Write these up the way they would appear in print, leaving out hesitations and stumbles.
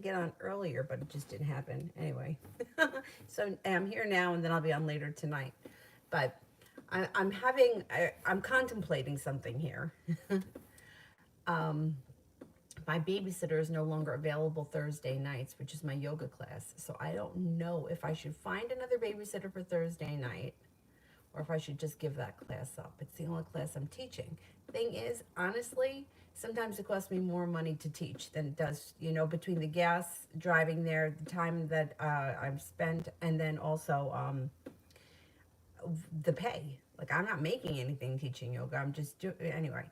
get on earlier, but it just didn't happen. Anyway, so I'm here now, and then I'll be on later tonight. But I'm contemplating something here. um, my babysitter is no longer available Thursday nights, which is my yoga class. So I don't know if I should find another babysitter for Thursday night or if I should just give that class up. It's the only class I'm teaching. Thing is, honestly, sometimes it costs me more money to teach than it does, between the gas, driving there, the time that I've spent, and then also the pay. Like, I'm not making anything teaching yoga. I'm just doing, anyway.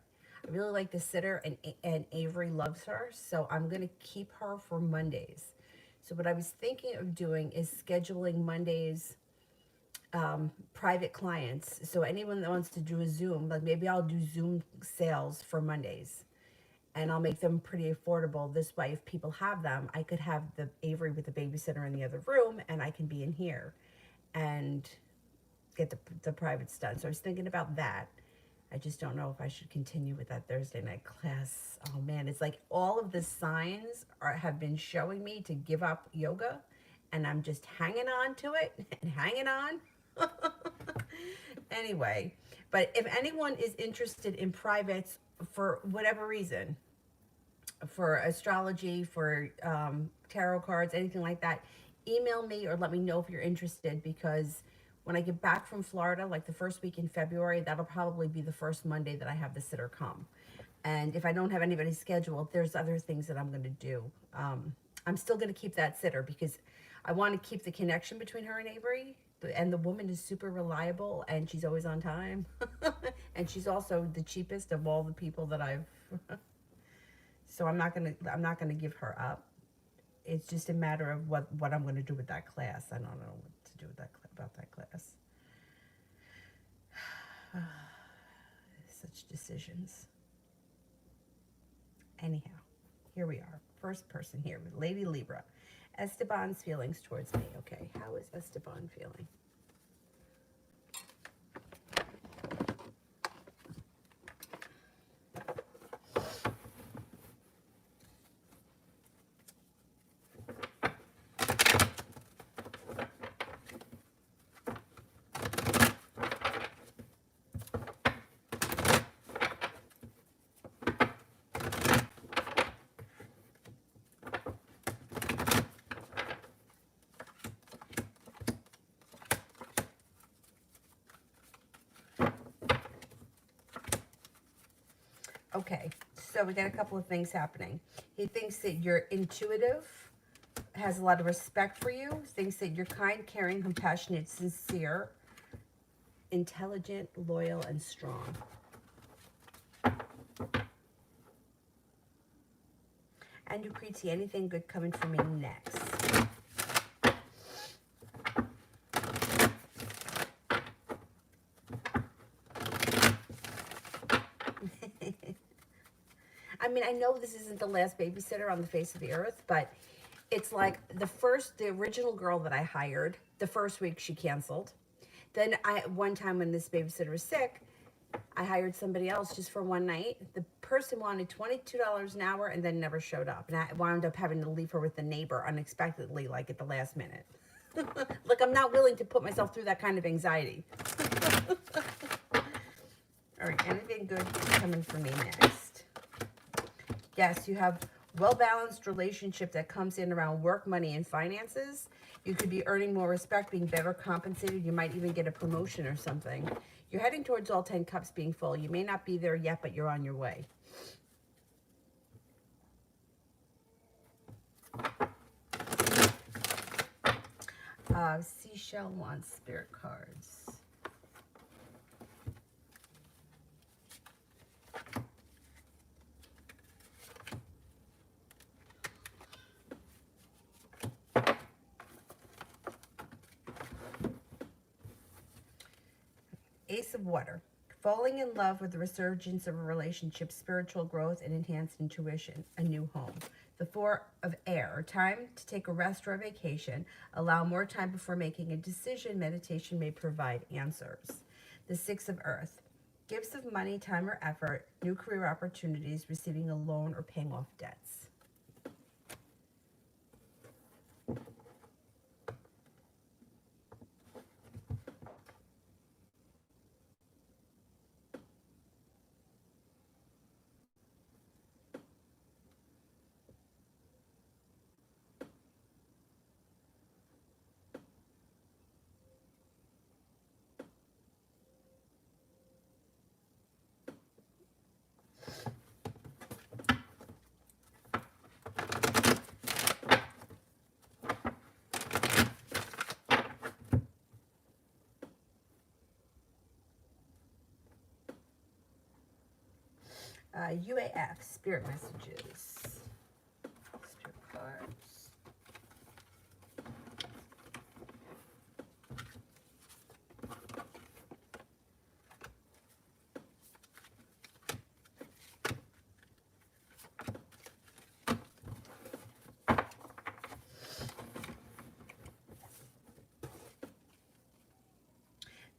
I really like the sitter, and Avery loves her, so I'm going to keep her for Mondays. So what I was thinking of doing is scheduling Mondays private clients. So anyone that wants to do a Zoom, like maybe I'll do Zoom sales for Mondays and I'll make them pretty affordable. This way, if people have them, I could have the Avery with the babysitter in the other room and I can be in here and get the privates done. So I was thinking about that. I just don't know if I should continue with that Thursday night class. Oh man, it's like all of the signs have been showing me to give up yoga, and I'm just hanging on to it and hanging on. Anyway, but if anyone is interested in privates for whatever reason, for astrology, for tarot cards, anything like that, email me or let me know if you're interested, because when I get back from Florida, like the first week in February, that'll probably be the first Monday that I have the sitter come. And if I don't have anybody scheduled, there's other things that I'm going to do. I'm still going to keep that sitter because I want to keep the connection between her and Avery. And the woman is super reliable and she's always on time. And she's also the cheapest of all the people that I've so I'm not gonna give her up. It's just a matter of what I'm gonna do with that class. I don't know what to do with about that class. Such decisions. Anyhow, here we are. First person here, Lady Libra. Esteban's feelings towards me. Okay, how is Esteban feeling? Okay, so we got a couple of things happening. He thinks that you're intuitive, has a lot of respect for you, thinks that you're kind, caring, compassionate, sincere, intelligent, loyal, and strong. And Lucrezi, anything good coming for me next? I mean, I know this isn't the last babysitter on the face of the earth, but it's like the original girl that I hired, the first week she canceled. Then one time when this babysitter was sick, I hired somebody else just for one night. The person wanted $22 an hour and then never showed up. And I wound up having to leave her with the neighbor unexpectedly, like at the last minute. Look, I'm not willing to put myself through that kind of anxiety. All right, anything good coming for me next? Yes, you have well-balanced relationship that comes in around work, money, and finances. You could be earning more respect, being better compensated. You might even get a promotion or something. You're heading towards all 10 cups being full. You may not be there yet, but you're on your way. Seashell wants spirit cards. Ace of Water. Falling in love with the resurgence of a relationship, spiritual growth, and enhanced intuition, a new home. The Four of Air. Time to take a rest or a vacation. Allow more time before making a decision. Meditation may provide answers. The Six of Earth. Gifts of money, time, or effort. New career opportunities. Receiving a loan or paying off debts. UAF, spirit messages. Spirit cards.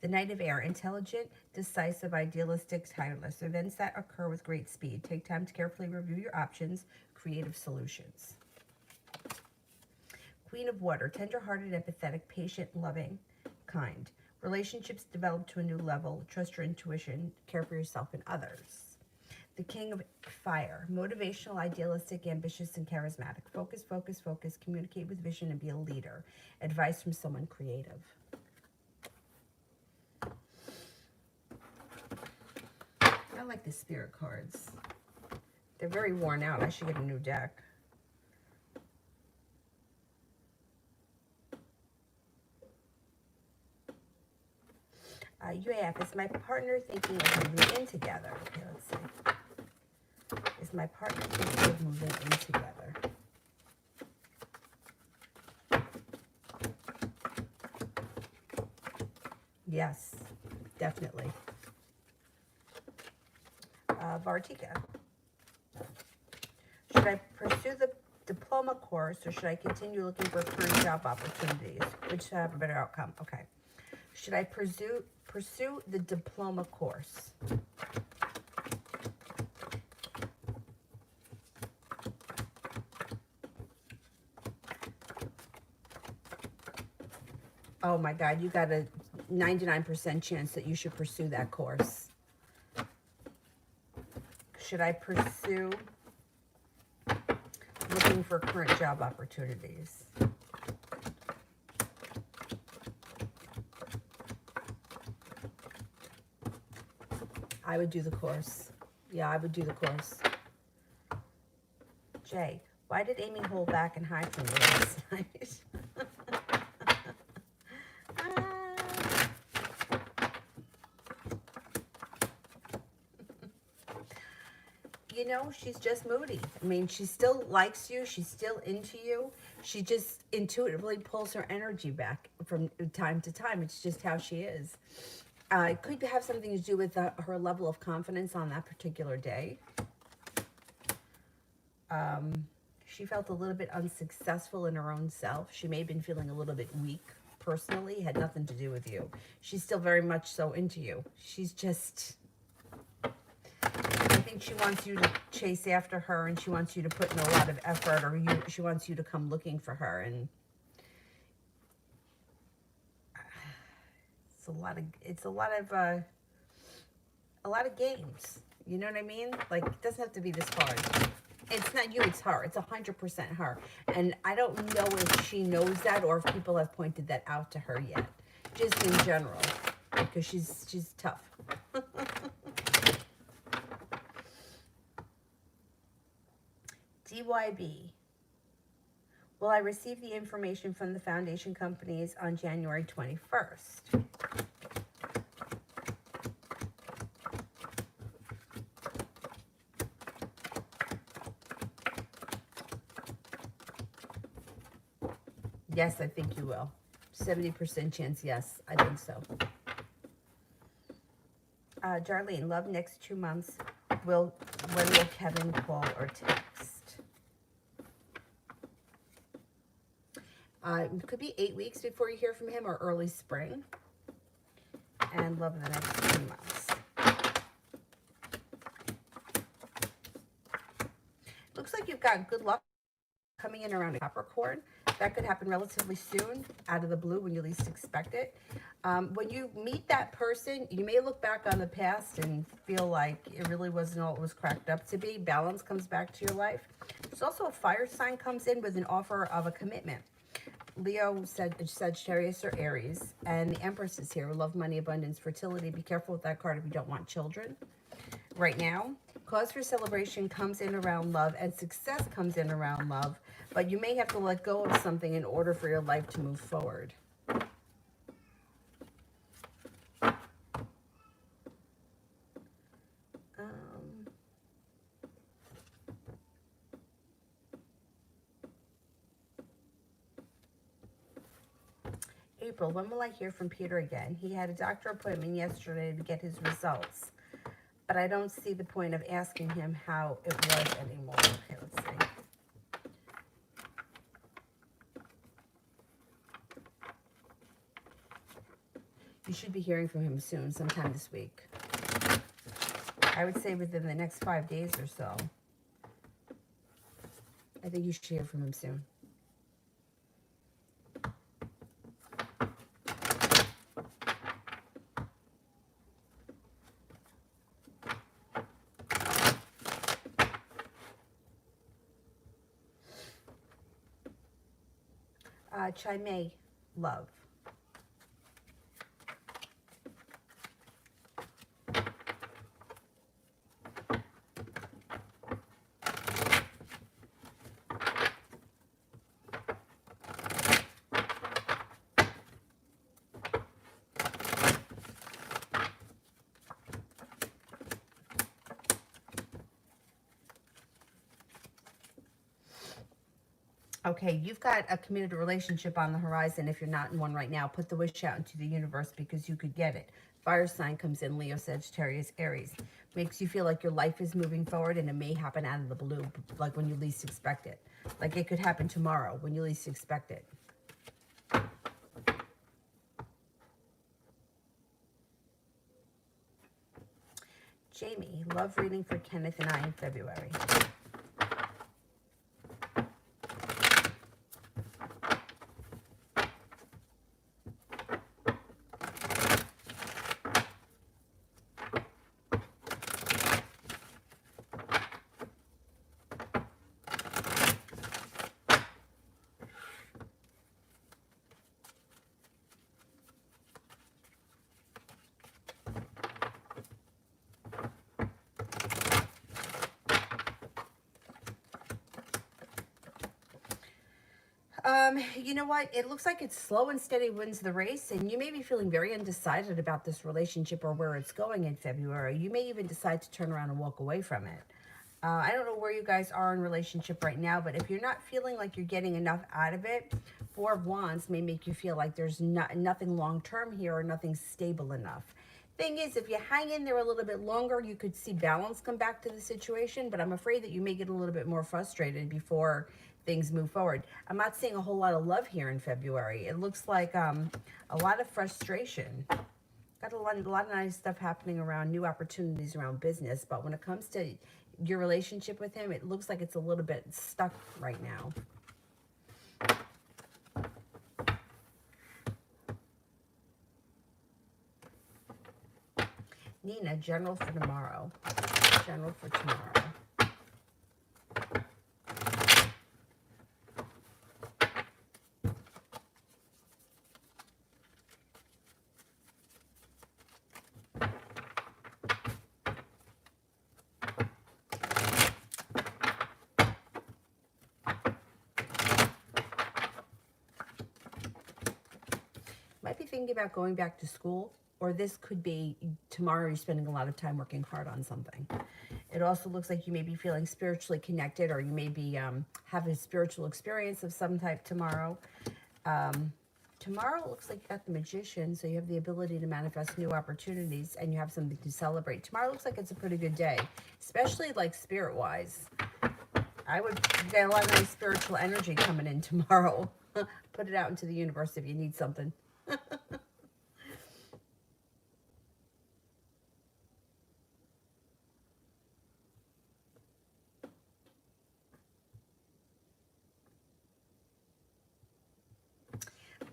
The Knight of Air, intelligent, decisive, idealistic, tireless. Events that occur with great speed. Take time to carefully review your options. Creative solutions. Queen of Water, tender-hearted, empathetic, patient, loving, kind. Relationships develop to a new level. Trust your intuition. Care for yourself and others. The King of Fire, motivational, idealistic, ambitious, and charismatic. Focus, focus, focus. Communicate with vision and be a leader. Advice from someone creative. I like the spirit cards. They're very worn out. I should get a new deck. UAF, is my partner thinking of moving in together? Okay, let's see. Is my partner thinking of moving in together? Yes, definitely. Vartika. Should I pursue the diploma course or should I continue looking for current job opportunities, which have a better outcome? Okay. Should I pursue the diploma course? Oh my God, you got a 99% chance that you should pursue that course. Should I pursue looking for current job opportunities? I would do the course. Yeah, I would do the course. Jay, why did Amy hold back and hide from me last night? You know, she's just moody. I mean, she still likes you. She's still into you. She just intuitively pulls her energy back from time to time. It's just how she is. It could have something to do with her level of confidence on that particular day. She felt a little bit unsuccessful in her own self. She may have been feeling a little bit weak personally. It had nothing to do with you. She's still very much so into you. She's just... I think she wants you to chase after her, and she wants you to put in a lot of effort, or she wants you to come looking for her, and it's a lot of games. You know what I mean? Like, it doesn't have to be this hard. It's not you, it's her. It's 100% her. And I don't know if she knows that or if people have pointed that out to her yet. Just in general, because she's tough. DYB. Will I receive the information from the foundation companies on January 21st? Yes, I think you will. 70% chance, yes, I think so. Darlene, love next 2 months. When will Kevin call or text? It could be 8 weeks before you hear from him or early spring. And love the next 2 months. Looks like you've got good luck coming in around Capricorn. That could happen relatively soon, out of the blue, when you least expect it. When you meet that person, you may look back on the past and feel like it really wasn't all it was cracked up to be. Balance comes back to your life. There's also a fire sign comes in with an offer of a commitment. Leo, Sagittarius, or Aries. And the Empress is here. Love, money, abundance, fertility. Be careful with that card if you don't want children. Right now, cause for celebration comes in around love, and success comes in around love. But you may have to let go of something in order for your life to move forward. April, when will I hear from Peter again? He had a doctor appointment yesterday to get his results, but I don't see the point of asking him how it was anymore. Okay, let's see. You should be hearing from him soon, sometime this week. I would say within the next 5 days or so. I think you should hear from him soon. Chai Mei, love. Okay, you've got a committed relationship on the horizon. If you're not in one right now, put the wish out into the universe because you could get it. Fire sign comes in, Leo, Sagittarius, Aries. Makes you feel like your life is moving forward and it may happen out of the blue, like when you least expect it. Like it could happen tomorrow when you least expect it. Jamie, love reading for Kenneth and I in February. You know what? It looks like it's slow and steady wins the race, and you may be feeling very undecided about this relationship or where it's going in February. You may even decide to turn around and walk away from it. I don't know where you guys are in relationship right now, but if you're not feeling like you're getting enough out of it, Four of Wands may make you feel like there's nothing long-term here or nothing stable enough. Thing is, if you hang in there a little bit longer, you could see balance come back to the situation, but I'm afraid that you may get a little bit more frustrated before things move forward. I'm not seeing a whole lot of love here in February. It looks like a lot of frustration. Got a lot of nice stuff happening around new opportunities around business, but when it comes to your relationship with him, it looks like it's a little bit stuck right now. Nina, general for tomorrow. General for tomorrow. Might be thinking about going back to school, or this could be tomorrow you're spending a lot of time working hard on something. It also looks like you may be feeling spiritually connected, or you may be having a spiritual experience of some type tomorrow. Tomorrow looks like you got the Magician, so you have the ability to manifest new opportunities and you have something to celebrate. Tomorrow looks like it's a pretty good day, especially like spirit-wise. I would get a lot of nice spiritual energy coming in tomorrow. Put it out into the universe if you need something.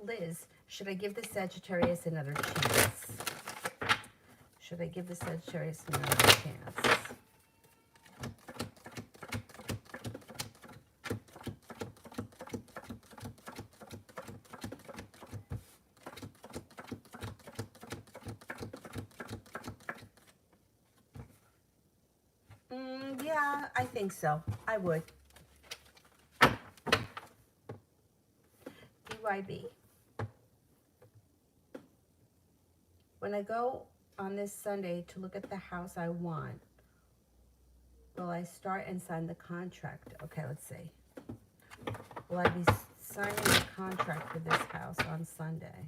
Liz, should I give the Sagittarius another chance? Should I give the Sagittarius another chance? Yeah, I think so. I would. DYB. When I go on this Sunday to look at the house I want, will I start and sign the contract? Okay, let's see. Will I be signing the contract for this house on Sunday?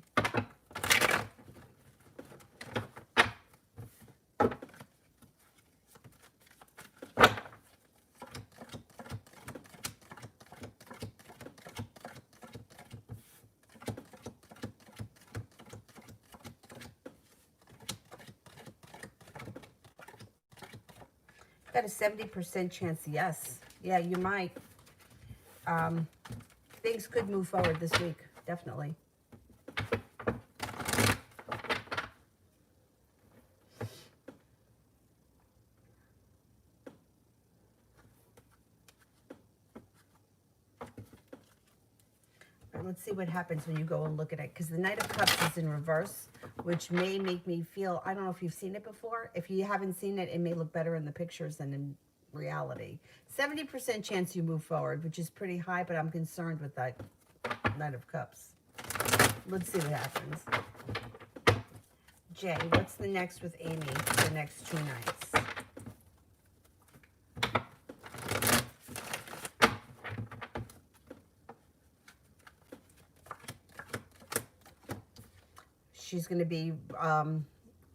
Got a 70% chance, yes. Yeah, you might. Um, things could move forward this week, definitely. Let's see what happens when you go and look at it, because the Knight of Cups is in reverse, which may make me feel, I don't know if you've seen it before. If you haven't seen it, it may look better in the pictures than in reality. 70% chance you move forward, which is pretty high, but I'm concerned with that Knight of Cups. Let's see what happens. Jay, what's the next with Amy for the next 2 nights? She's going to be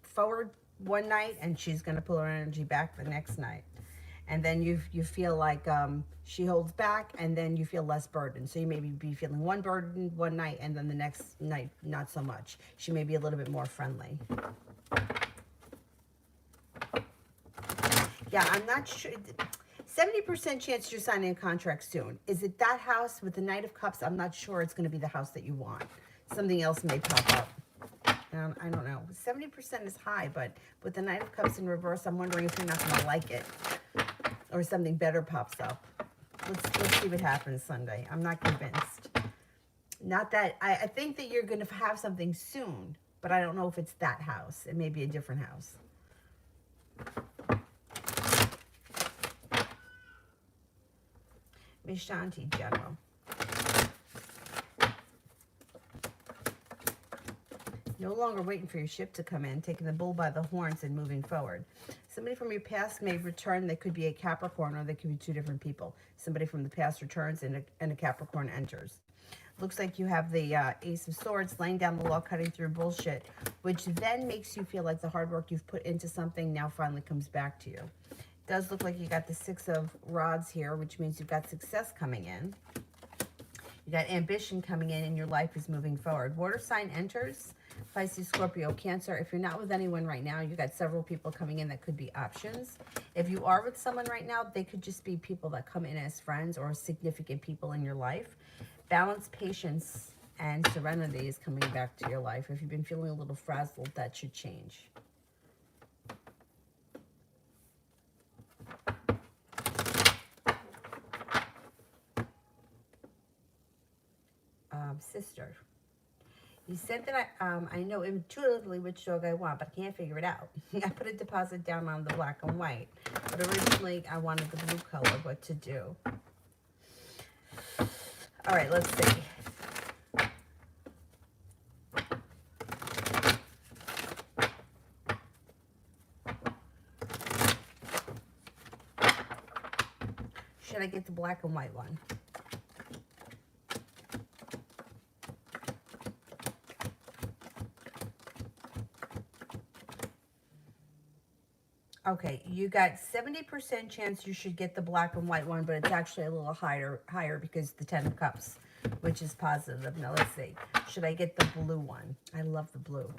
forward one night, and she's going to pull her energy back the next night. And then you feel like she holds back, and then you feel less burdened. So you maybe be feeling one burden one night, and then the next night, not so much. She may be a little bit more friendly. Yeah, I'm not sure. 70% chance you're signing a contract soon. Is it that house with the Knight of Cups? I'm not sure it's going to be the house that you want. Something else may pop up. I don't know. 70% is high, but with the Knight of Cups in reverse, I'm wondering if you're not going to like it, or something better pops up. Let's see what happens Sunday. I'm not convinced. Not that I think that you're going to have something soon, but I don't know if it's that house. It may be a different house. Vishanti General. No longer waiting for your ship to come in, taking the bull by the horns and moving forward. Somebody from your past may return. They could be a Capricorn, or they could be 2 different people. Somebody from the past returns, and a Capricorn enters. Looks like you have the Ace of Swords, laying down the law, cutting through bullshit, which then makes you feel like the hard work you've put into something now finally comes back to you. It does look like you got the 6 of Rods here, which means you've got success coming in. You got ambition coming in, and your life is moving forward. Water sign enters. Pisces, Scorpio, Cancer. If you're not with anyone right now, you got several people coming in that could be options. If you are with someone right now, they could just be people that come in as friends or significant people in your life. Balance, patience, and serenity is coming back to your life. If you've been feeling a little frazzled, that should change. Sister. You said that I know intuitively which dog I want, but I can't figure it out. I put a deposit down on the black and white, but originally I wanted the blue color. What to do? All right, let's see. Should I get the black and white one? Okay, you got 70% chance you should get the black and white one, but it's actually a little higher because the 10 of Cups, which is positive. Now let's see. Should I get the blue one? I love the blue.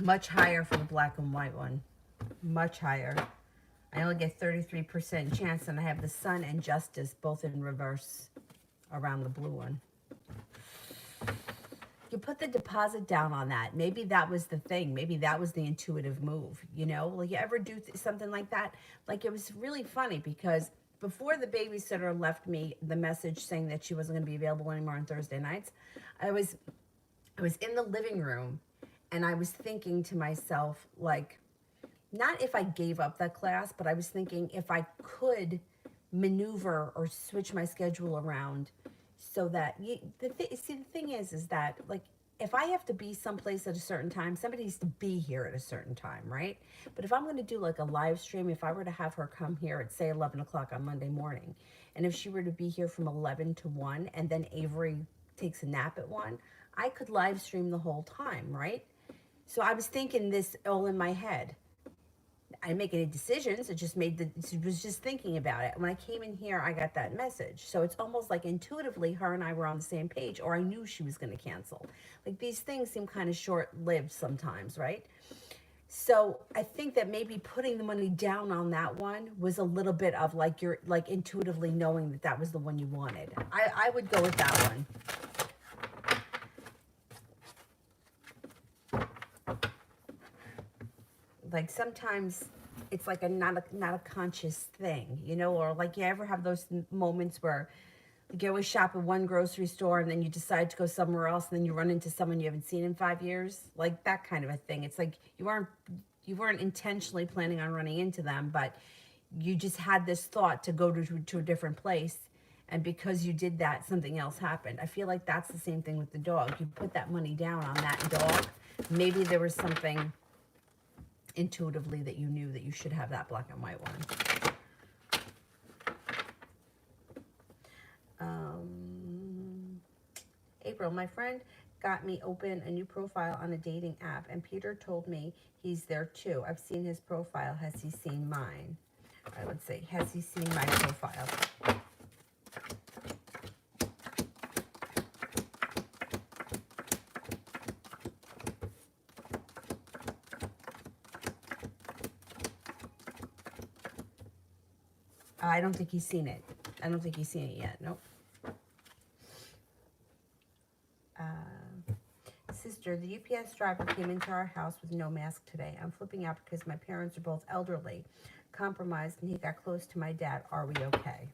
Much higher for the black and white one. Much higher. I only get 33% chance, and I have the Sun and Justice both in reverse around the blue one. You put the deposit down on that. Maybe that was the thing. Maybe that was the intuitive move, you know? Like, you ever do something like that? Like, it was really funny because before the babysitter left me the message saying that she wasn't going to be available anymore on Thursday nights, I was in the living room, and I was thinking to myself, like, not if I gave up that class, but I was thinking if I could maneuver or switch my schedule around so that, the thing is that, like, if I have to be someplace at a certain time, somebody needs to be here at a certain time, right? But if I'm going to do like a live stream, if I were to have her come here at, say, 11 o'clock on Monday morning, and if she were to be here from 11 to 1, and then Avery takes a nap at 1, I could live stream the whole time, right? So I was thinking this all in my head. I didn't make any decisions. It just made the was just thinking about it. When I came in here, I got that message. So it's almost like intuitively her and I were on the same page, or I knew she was going to cancel. Like these things seem kind of short lived sometimes, right? So I think that maybe putting the money down on that one was a little bit of like you're like intuitively knowing that that was the one you wanted. I would go with that one. Like sometimes it's like a not a conscious thing, you know, or like you ever have those moments where like you always shop at one grocery store and then you decide to go somewhere else and then you run into someone you haven't seen in 5 years, like that kind of a thing. It's like you weren't intentionally planning on running into them, but you just had this thought to go to a different place, and because you did that, something else happened. I feel like that's the same thing with the dog. You put that money down on that dog, maybe there was something intuitively that you knew that you should have that black and white one. April, my friend got me open a new profile on a dating app, and Peter told me he's there too. I've seen his profile. Has he seen mine? All right, let's see. Has he seen my profile? I don't think he's seen it. I don't think he's seen it yet. Nope. Sister, the UPS driver came into our house with no mask today. I'm flipping out because my parents are both elderly, compromised, and he got close to my dad. Are we okay?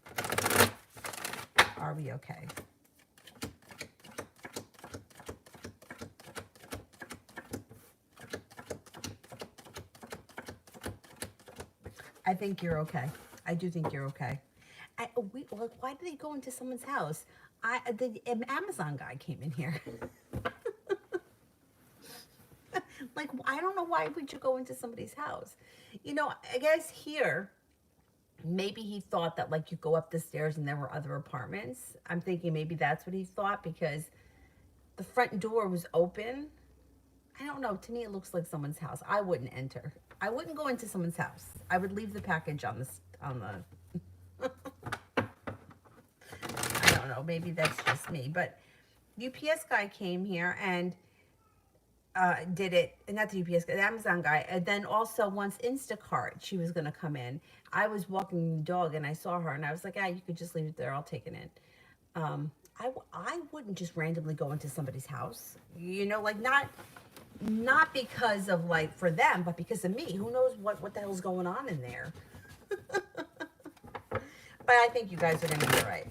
Are we okay? I think you're okay. I do think you're okay. Why did they go into someone's house? The Amazon guy came in here. Like, I don't know why would you go into somebody's house. You know, I guess here, maybe he thought that like you go up the stairs and there were other apartments. I'm thinking maybe that's what he thought because the front door was open. I don't know. To me, it looks like someone's house. I wouldn't enter. I wouldn't go into someone's house. I would leave the package on the. I don't know. Maybe that's just me, but UPS guy came here and did it, not the UPS guy, the Amazon guy, and then also once Instacart, she was going to come in. I was walking the dog and I saw her and I was like, ah, you could just leave it there. I'll take it in. I wouldn't just randomly go into somebody's house, you know, like not because of like for them, but because of me. Who knows what the hell's going on in there? But I think you guys are going to be all right.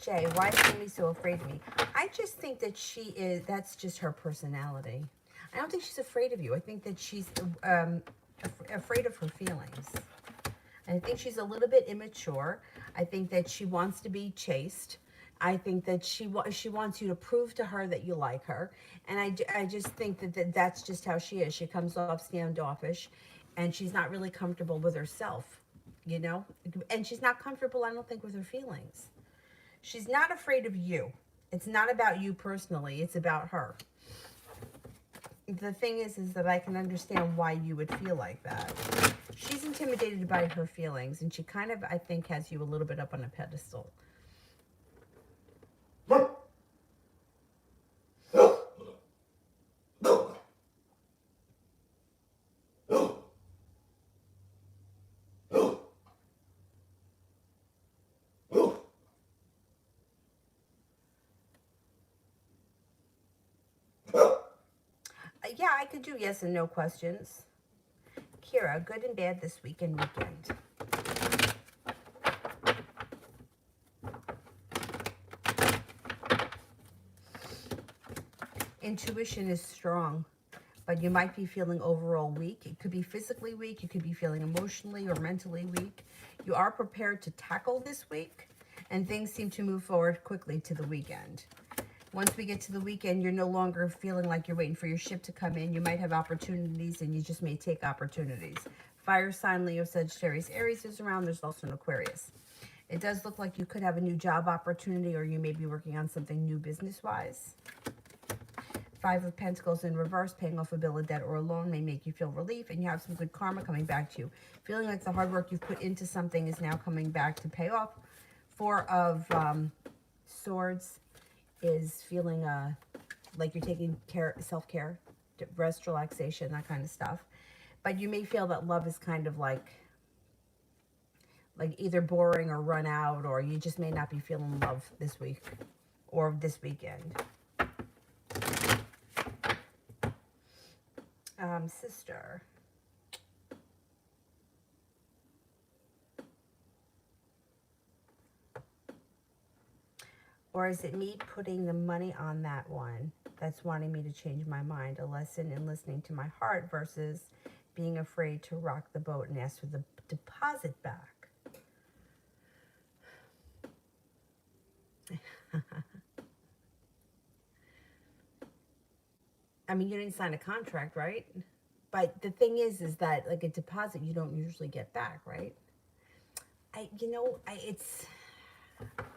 Jay, why is Amy so afraid of me? I just think that that's just her personality. I don't think she's afraid of you. I think that she's afraid of her feelings. I think she's a little bit immature. I think that she wants to be chased. I think that she wants you to prove to her that you like her. And I just think that's just how she is. She comes off standoffish, and she's not really comfortable with herself, you know? And she's not comfortable, I don't think, with her feelings. She's not afraid of you. It's not about you personally. It's about her. The thing is that I can understand why you would feel like that. She's intimidated by her feelings, and she kind of, I think, has you a little bit up on a pedestal. Yeah, I could do yes and no questions. Kira, good and bad this week and weekend. Intuition is strong, but you might be feeling overall weak. It could be physically weak. You could be feeling emotionally or mentally weak. You are prepared to tackle this week, and things seem to move forward quickly to the weekend. Once we get to the weekend, you're no longer feeling like you're waiting for your ship to come in. You might have opportunities, and you just may take opportunities. Fire sign, Leo, Sagittarius, Aries is around. There's also an Aquarius. It does look like you could have a new job opportunity, or you may be working on something new business-wise. Five of Pentacles in reverse, paying off a bill of debt or a loan may make you feel relief, and you have some good karma coming back to you. Feeling like the hard work you've put into something is now coming back to pay off. Four of Swords is feeling like you're taking care, self-care, rest, relaxation, that kind of stuff. But you may feel that love is kind of like either boring or run out, or you just may not be feeling love this week or this weekend. Sister. Or is it me putting the money on that one that's wanting me to change my mind? A lesson in listening to my heart versus being afraid to rock the boat and ask for the deposit back. I mean, you didn't sign a contract, right? But the thing is that like a deposit you don't usually get back, right? It's,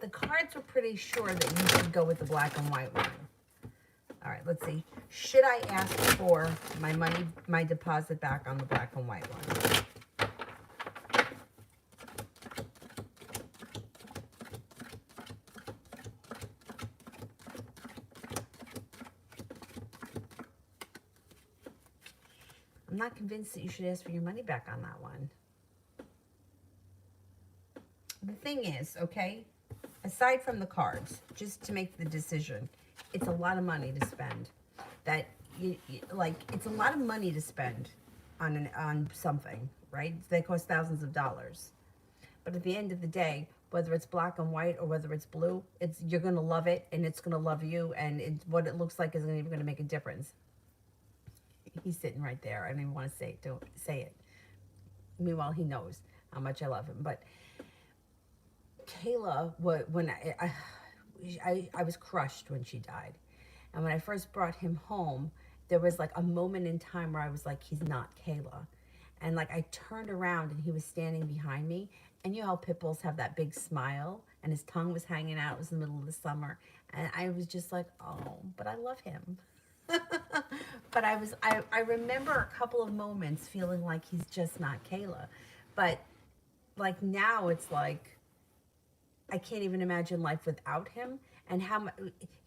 the cards were pretty sure that you should go with the black and white one. All right, let's see. Should I ask for my money, my deposit back on the black and white one? I'm not convinced that you should ask for your money back on that one. The thing is, okay, aside from the cards, just to make the decision, it's a lot of money to spend. That it's a lot of money to spend on something, right? They cost thousands of dollars. But at the end of the day, whether it's black and white or whether it's blue, you're gonna love it, and it's gonna love you, and what it looks like isn't even gonna make a difference. He's sitting right there. I don't even want to say it. Don't say it. Meanwhile, he knows how much I love him. But Kayla, when I was crushed when she died. And when I first brought him home, there was like a moment in time where I was like, he's not Kayla. And like I turned around and he was standing behind me. And you know how pit bulls have that big smile and his tongue was hanging out. It was the middle of the summer. And I was just like, oh, but I love him. But I remember a couple of moments feeling like he's just not Kayla. But like now it's like, I can't even imagine life without him. And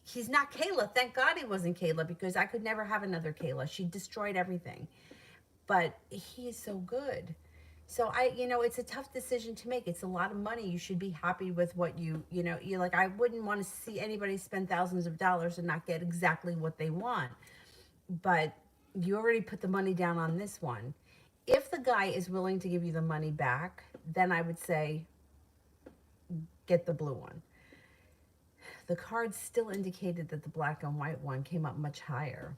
he's not Kayla. Thank God he wasn't Kayla, because I could never have another Kayla. She destroyed everything. But he is so good. So it's a tough decision to make. It's a lot of money. You should be happy with what you're like, I wouldn't want to see anybody spend thousands of dollars and not get exactly what they want. But you already put the money down on this one. If the guy is willing to give you the money back, then I would say get the blue one. The cards still indicated that the black and white one came up much higher.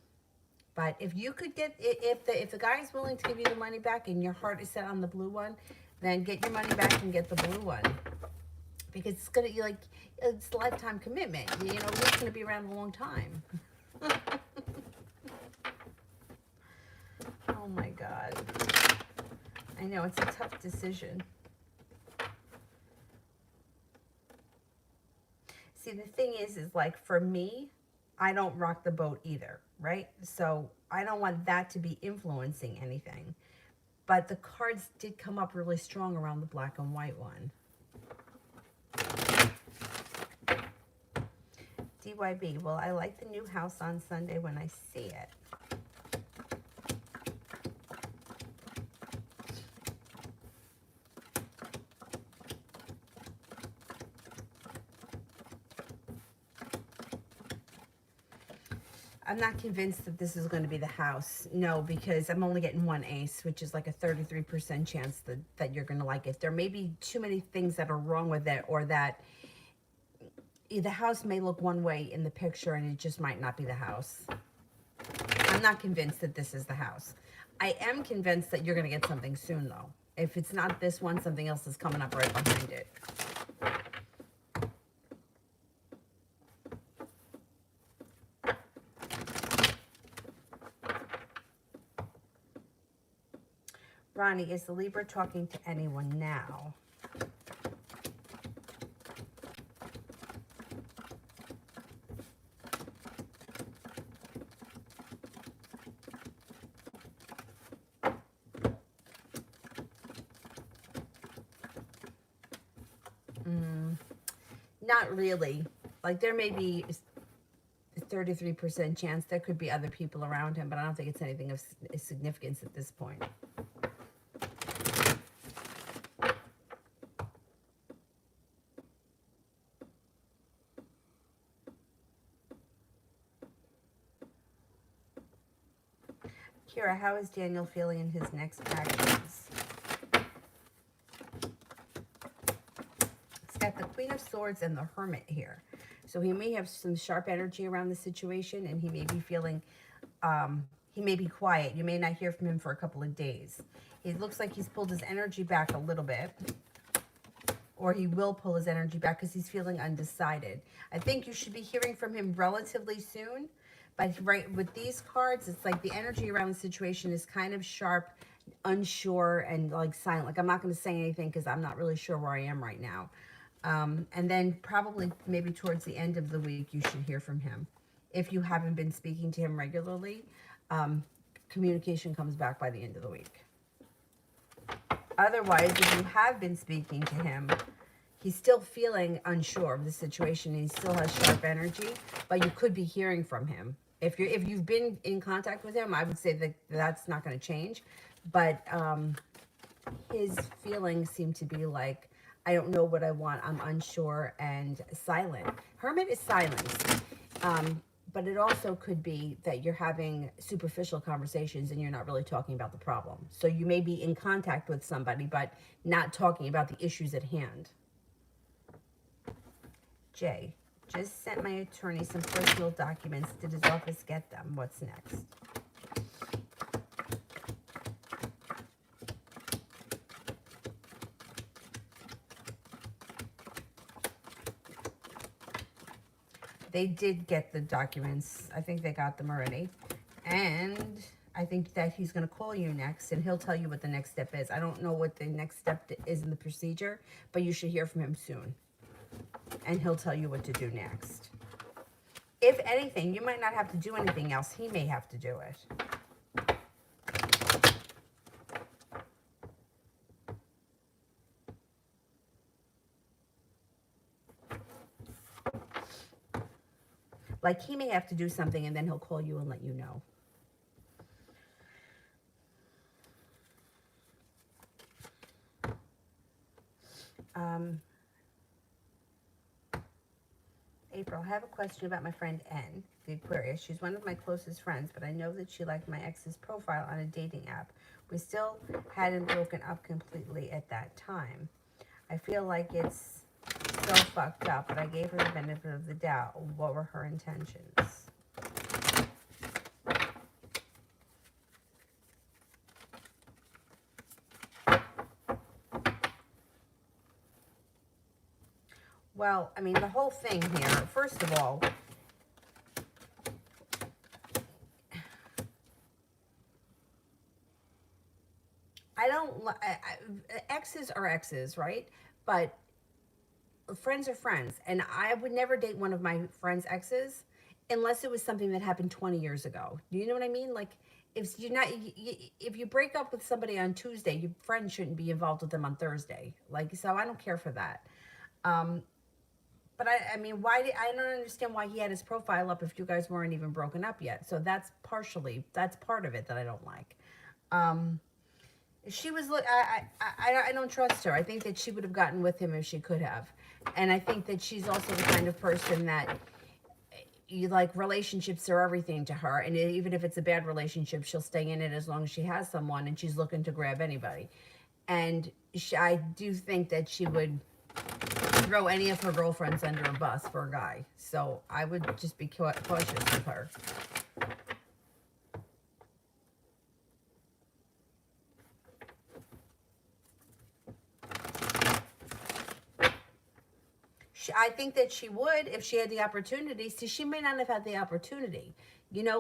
But if you could get, if the guy is willing to give you the money back and your heart is set on the blue one, then get your money back and get the blue one. Because it's going to, it's a lifetime commitment. He's going to be around a long time. Oh my God. I know, it's a tough decision. See, the thing is like for me, I don't rock the boat either, right? So I don't want that to be influencing anything. But the cards did come up really strong around the black and white one. DYB, well, I like the new house on Sunday when I see it. I'm not convinced that this is going to be the house. No, because I'm only getting one ace, which is like a 33% chance that you're going to like it. There may be too many things that are wrong with it, or that the house may look one way in the picture and it just might not be the house. I'm not convinced that this is the house. I am convinced that you're going to get something soon, though. If it's not this one, something else is coming up right behind it. Ronnie, is the Libra talking to anyone now? not really. Like there may be a 33% chance there could be other people around him, but I don't think it's anything of significance at this point. Kira, how is Daniel feeling in his next actions? It's got the Queen of Swords and the Hermit here. So he may have some sharp energy around the situation, and he may be feeling, he may be quiet. You may not hear from him for a couple of days. It looks like he's pulled his energy back a little bit, or he will pull his energy back because he's feeling undecided. I think you should be hearing from him relatively soon. But right with these cards, it's like the energy around the situation is kind of sharp, unsure, and like silent. Like I'm not going to say anything because I'm not really sure where I am right now. And then probably maybe towards the end of the week, you should hear from him. If you haven't been speaking to him regularly, communication comes back by the end of the week. Otherwise, if you have been speaking to him, he's still feeling unsure of the situation and he still has sharp energy, but you could be hearing from him. If you've been in contact with him, I would say that that's not going to change. But his feelings seem to be like, I don't know what I want. I'm unsure and silent. Hermit is silence. But it also could be that you're having superficial conversations and you're not really talking about the problem. So you may be in contact with somebody, but not talking about the issues at hand. Jay, just sent my attorney some personal documents. Did his office get them? What's next? They did get the documents. I think they got them already. And I think that he's going to call you next, and he'll tell you what the next step is. I don't know what the next step is in the procedure, but you should hear from him soon. And he'll tell you what to do next. If anything, you might not have to do anything else. He may have to do it. Like he may have to do something and then he'll call you and let you know. April, I have a question about my friend N, the Aquarius. She's one of my closest friends, but I know that she liked my ex's profile on a dating app. We still hadn't broken up completely at that time. I feel like it's so fucked up, but I gave her the benefit of the doubt. What were her intentions? Well, I mean, the whole thing here, first of all, exes are exes, right? But friends are friends. And I would never date one of my friends' exes unless it was something that happened 20 years ago. Do you know what I mean? Like, if you're not, if you break up with somebody on Tuesday, your friend shouldn't be involved with them on Thursday. Like, so I don't care for that. But I mean, I don't understand why he had his profile up if you guys weren't even broken up yet. So that's part of it that I don't like. She was, I don't trust her. I think that she would have gotten with him if she could have. And I think that she's also the kind of person that relationships are everything to her. And even if it's a bad relationship, she'll stay in it as long as she has someone and she's looking to grab anybody. And I do think that she would throw any of her girlfriends under a bus for a guy. So I would just be cautious with her. I think that she would if she had the opportunity. See, she may not have had the opportunity. He may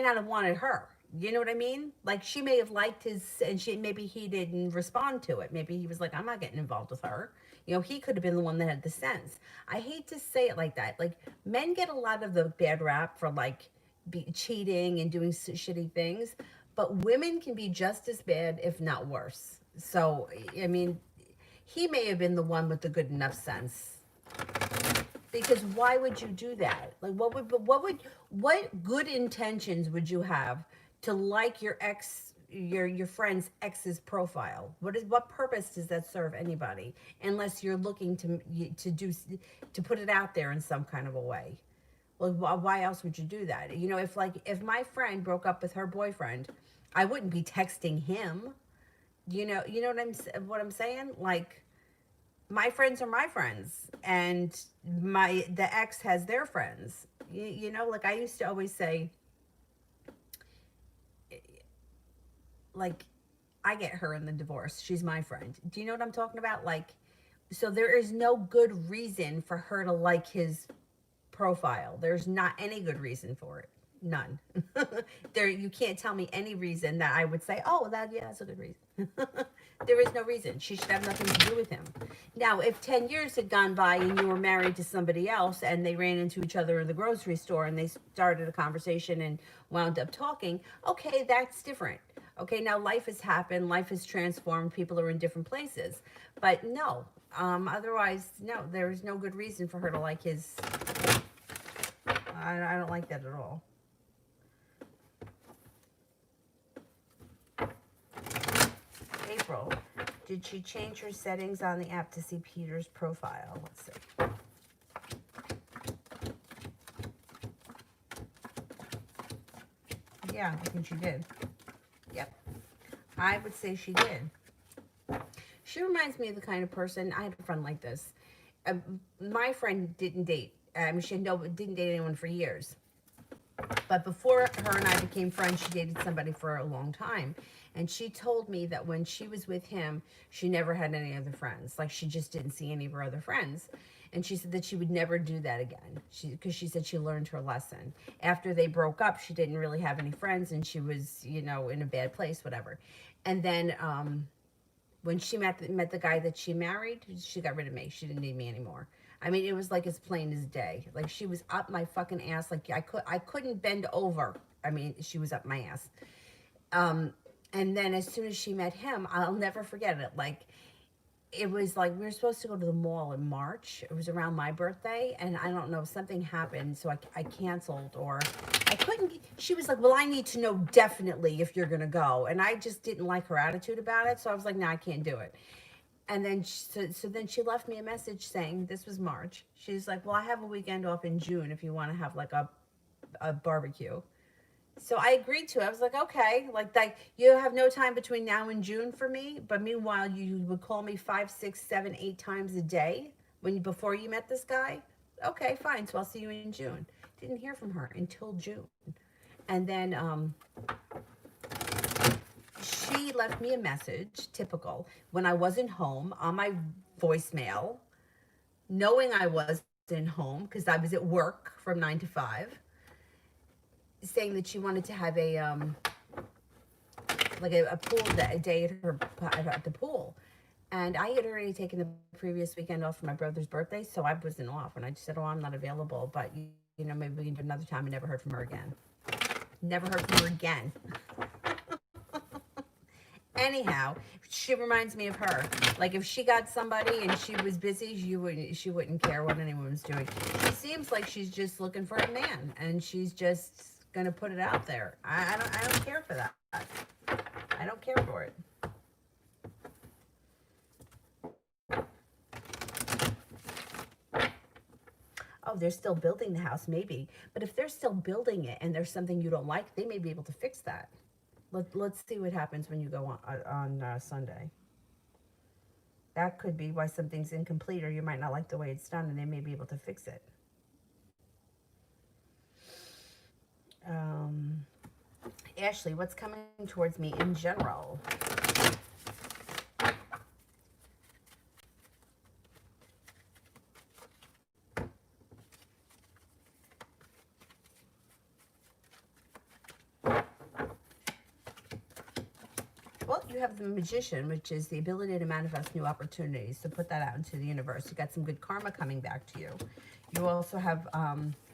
not have wanted her. You know what I mean? Like, she may have liked his, and maybe he didn't respond to it. Maybe he was like, I'm not getting involved with her. He could have been the one that had the sense. I hate to say it like that. Like, men get a lot of the bad rap for, cheating and doing shitty things. But women can be just as bad, if not worse. So, I mean, he may have been the one with the good enough sense. Because why would you do that? Like, what good intentions would you have to like your ex, your friend's ex's profile? What purpose does that serve anybody? Unless you're looking to put it out there in some kind of a way. Well, why else would you do that? You know, if my friend broke up with her boyfriend, I wouldn't be texting him. You know what I'm saying? Like, my friends are my friends, and the ex has their friends. Like I used to always say, like, I get her in the divorce. She's my friend. Do you know what I'm talking about? Like, so there is no good reason for her to like his profile. There's not any good reason for it. None. You can't tell me any reason that I would say, oh, that's a good reason. There is no reason. She should have nothing to do with him. Now, if 10 years had gone by and you were married to somebody else and they ran into each other in the grocery store and they started a conversation and wound up talking, okay, that's different. Okay, now life has happened, life has transformed, people are in different places. But no, otherwise, no, there's no good reason for her to like his. I don't like that at all. April, did she change her settings on the app to see Peter's profile? Let's see. Yeah, I think she did. Yep. I would say she did. She reminds me of the kind of person, I had a friend like this. My friend didn't date. She didn't date anyone for years. But before her and I became friends, she dated somebody for a long time. And she told me that when she was with him, she never had any other friends. Like, she just didn't see any of her other friends. And she said that she would never do that again. Because she said she learned her lesson. After they broke up, she didn't really have any friends, and she was, in a bad place, whatever. And then when she met the guy that she married, she got rid of me. She didn't need me anymore. I mean, it was like as plain as day. Like, she was up my fucking ass. Like, I couldn't bend over. I mean, she was up my ass. And then as soon as she met him, I'll never forget it. Like, it was like we were supposed to go to the mall in March. It was around my birthday, and I don't know, something happened, so I canceled, or I couldn't. She was like, well, I need to know definitely if you're going to go. And I just didn't like her attitude about it, so I was like, no, I can't do it. And then so then she left me a message saying, this was March. She's like, well, I have a weekend off in June if you want to have like a barbecue. So I agreed to it. I was like, okay, like you have no time between now and June for me. But meanwhile, you would call me 5, 6, 7, 8 times a day before you met this guy. Okay, fine. So I'll see you in June. Didn't hear from her until June. And then she left me a message, typical, when I wasn't home, on my voicemail, knowing I wasn't home because I was at work from 9 to 5, saying that she wanted to have a pool day, at the pool. And I had already taken the previous weekend off for my brother's birthday, so I wasn't off. And I just said, oh, I'm not available, but, maybe we can do another time. I never heard from her again. Never heard from her again. Anyhow, she reminds me of her. Like, if she got somebody and she was busy, she wouldn't care what anyone was doing. She seems like she's just looking for a man, and she's just gonna put it out there. I don't care for that. I don't care for it. Oh, they're still building the house, maybe. But if they're still building it and there's something you don't like, they may be able to fix that. Let's see what happens when you go on Sunday. That could be why something's incomplete, or you might not like the way it's done, and they may be able to fix it. Ashley, what's coming towards me in general? Well, you you have the Magician, which is the ability to manifest new opportunities. So put that out into the universe. You got some good karma coming back to you. You also have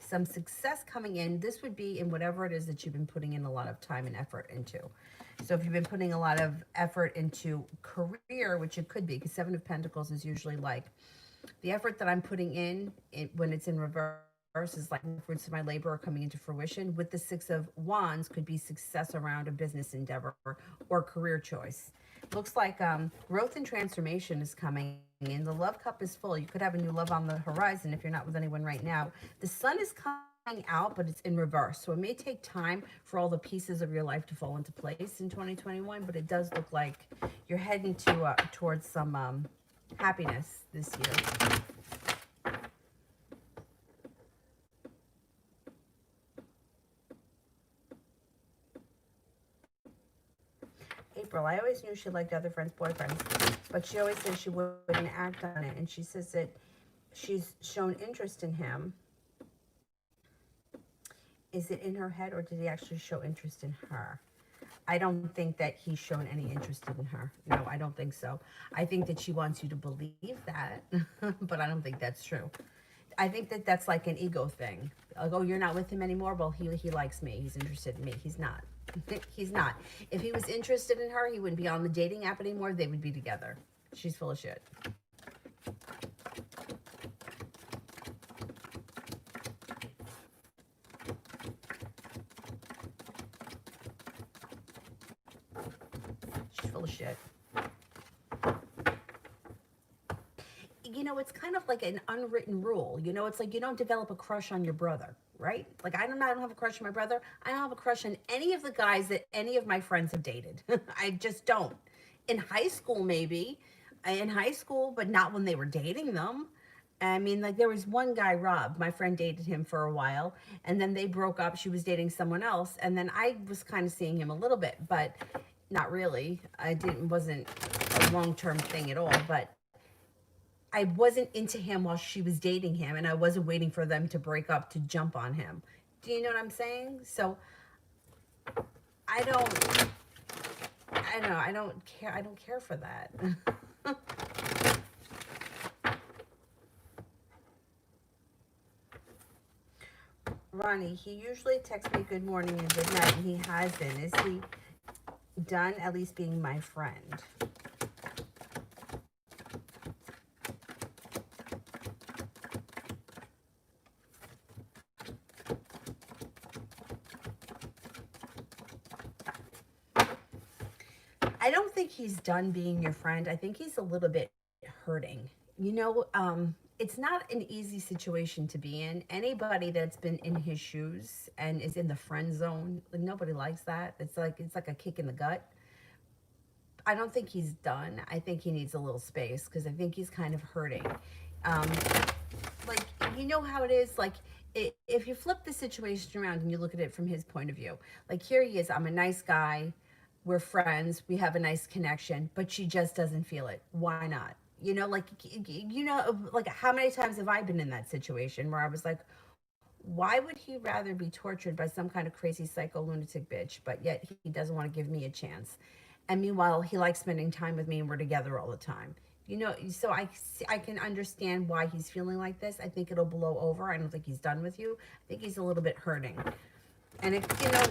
some success coming in. This would be in whatever it is that you've been putting in a lot of time and effort into. So if you've been putting a lot of effort into career, which it could be, because Seven of Pentacles is usually like the effort that I'm putting in when it's in reverse is like the fruits of my labor are coming into fruition. With the Six of Wands could be success around a business endeavor or career choice. Looks like growth and transformation is coming in. The love cup is full. You could have a new love on the horizon if you're not with anyone right now. The sun is coming out, but it's in reverse. So it may take time for all the pieces of your life to fall into place in 2021, but it does look like you're heading to towards some happiness this year. April, I always knew she liked other friends' boyfriends, but she always said she wouldn't act on it. And she says that she's shown interest in him. Is it in her head, or did he actually show interest in her? I don't think that he's shown any interest in her. No, I don't think so. I think that she wants you to believe that, but I don't think that's true. I think that that's like an ego thing. Like, oh, you're not with him anymore? Well, he likes me. He's interested in me. He's not. He's not. If he was interested in her, he wouldn't be on the dating app anymore. They would be together. She's full of shit. She's full of shit. You know, it's kind of like an unwritten rule. You know, it's like you don't develop a crush on your brother, right? Like I don't have a crush on my brother. I don't have a crush on any of the guys that any of my friends have dated. I just don't. In high school, maybe. In high school, but not when they were dating them. I mean, like there was one guy, Rob, my friend dated him for a while, and then they broke up. She was dating someone else, and then I was kind of seeing him a little bit, but not really. Wasn't a long-term thing at all, but I wasn't into him while she was dating him, and I wasn't waiting for them to break up to jump on him. Do you know what I'm saying? So I don't know. I don't care. I don't care for that. Ronnie, he usually texts me good morning and good night, and he hasn't. Is he done at least being my friend? I don't think he's done being your friend. I think he's a little bit hurting. You know, it's not an easy situation to be in. Anybody that's been in his shoes and is in the friend zone, like nobody likes that. It's like a kick in the gut. I don't think he's done. I think he needs a little space because I think he's kind of hurting. Um, like you know how it is. Like if you flip the situation around and you look at it from his point of view, like here he is. I'm a nice guy. We're friends. We have a nice connection, but she just doesn't feel it. Why not? You know, like like how many times have I been in that situation where I was like, why would he rather be tortured by some kind of crazy psycho lunatic bitch, but yet he doesn't want to give me a chance? And meanwhile, he likes spending time with me and we're together all the time. You know, so I can understand why he's feeling like this. I think it'll blow over. I don't think he's done with you. I think he's a little bit hurting. And if, you know,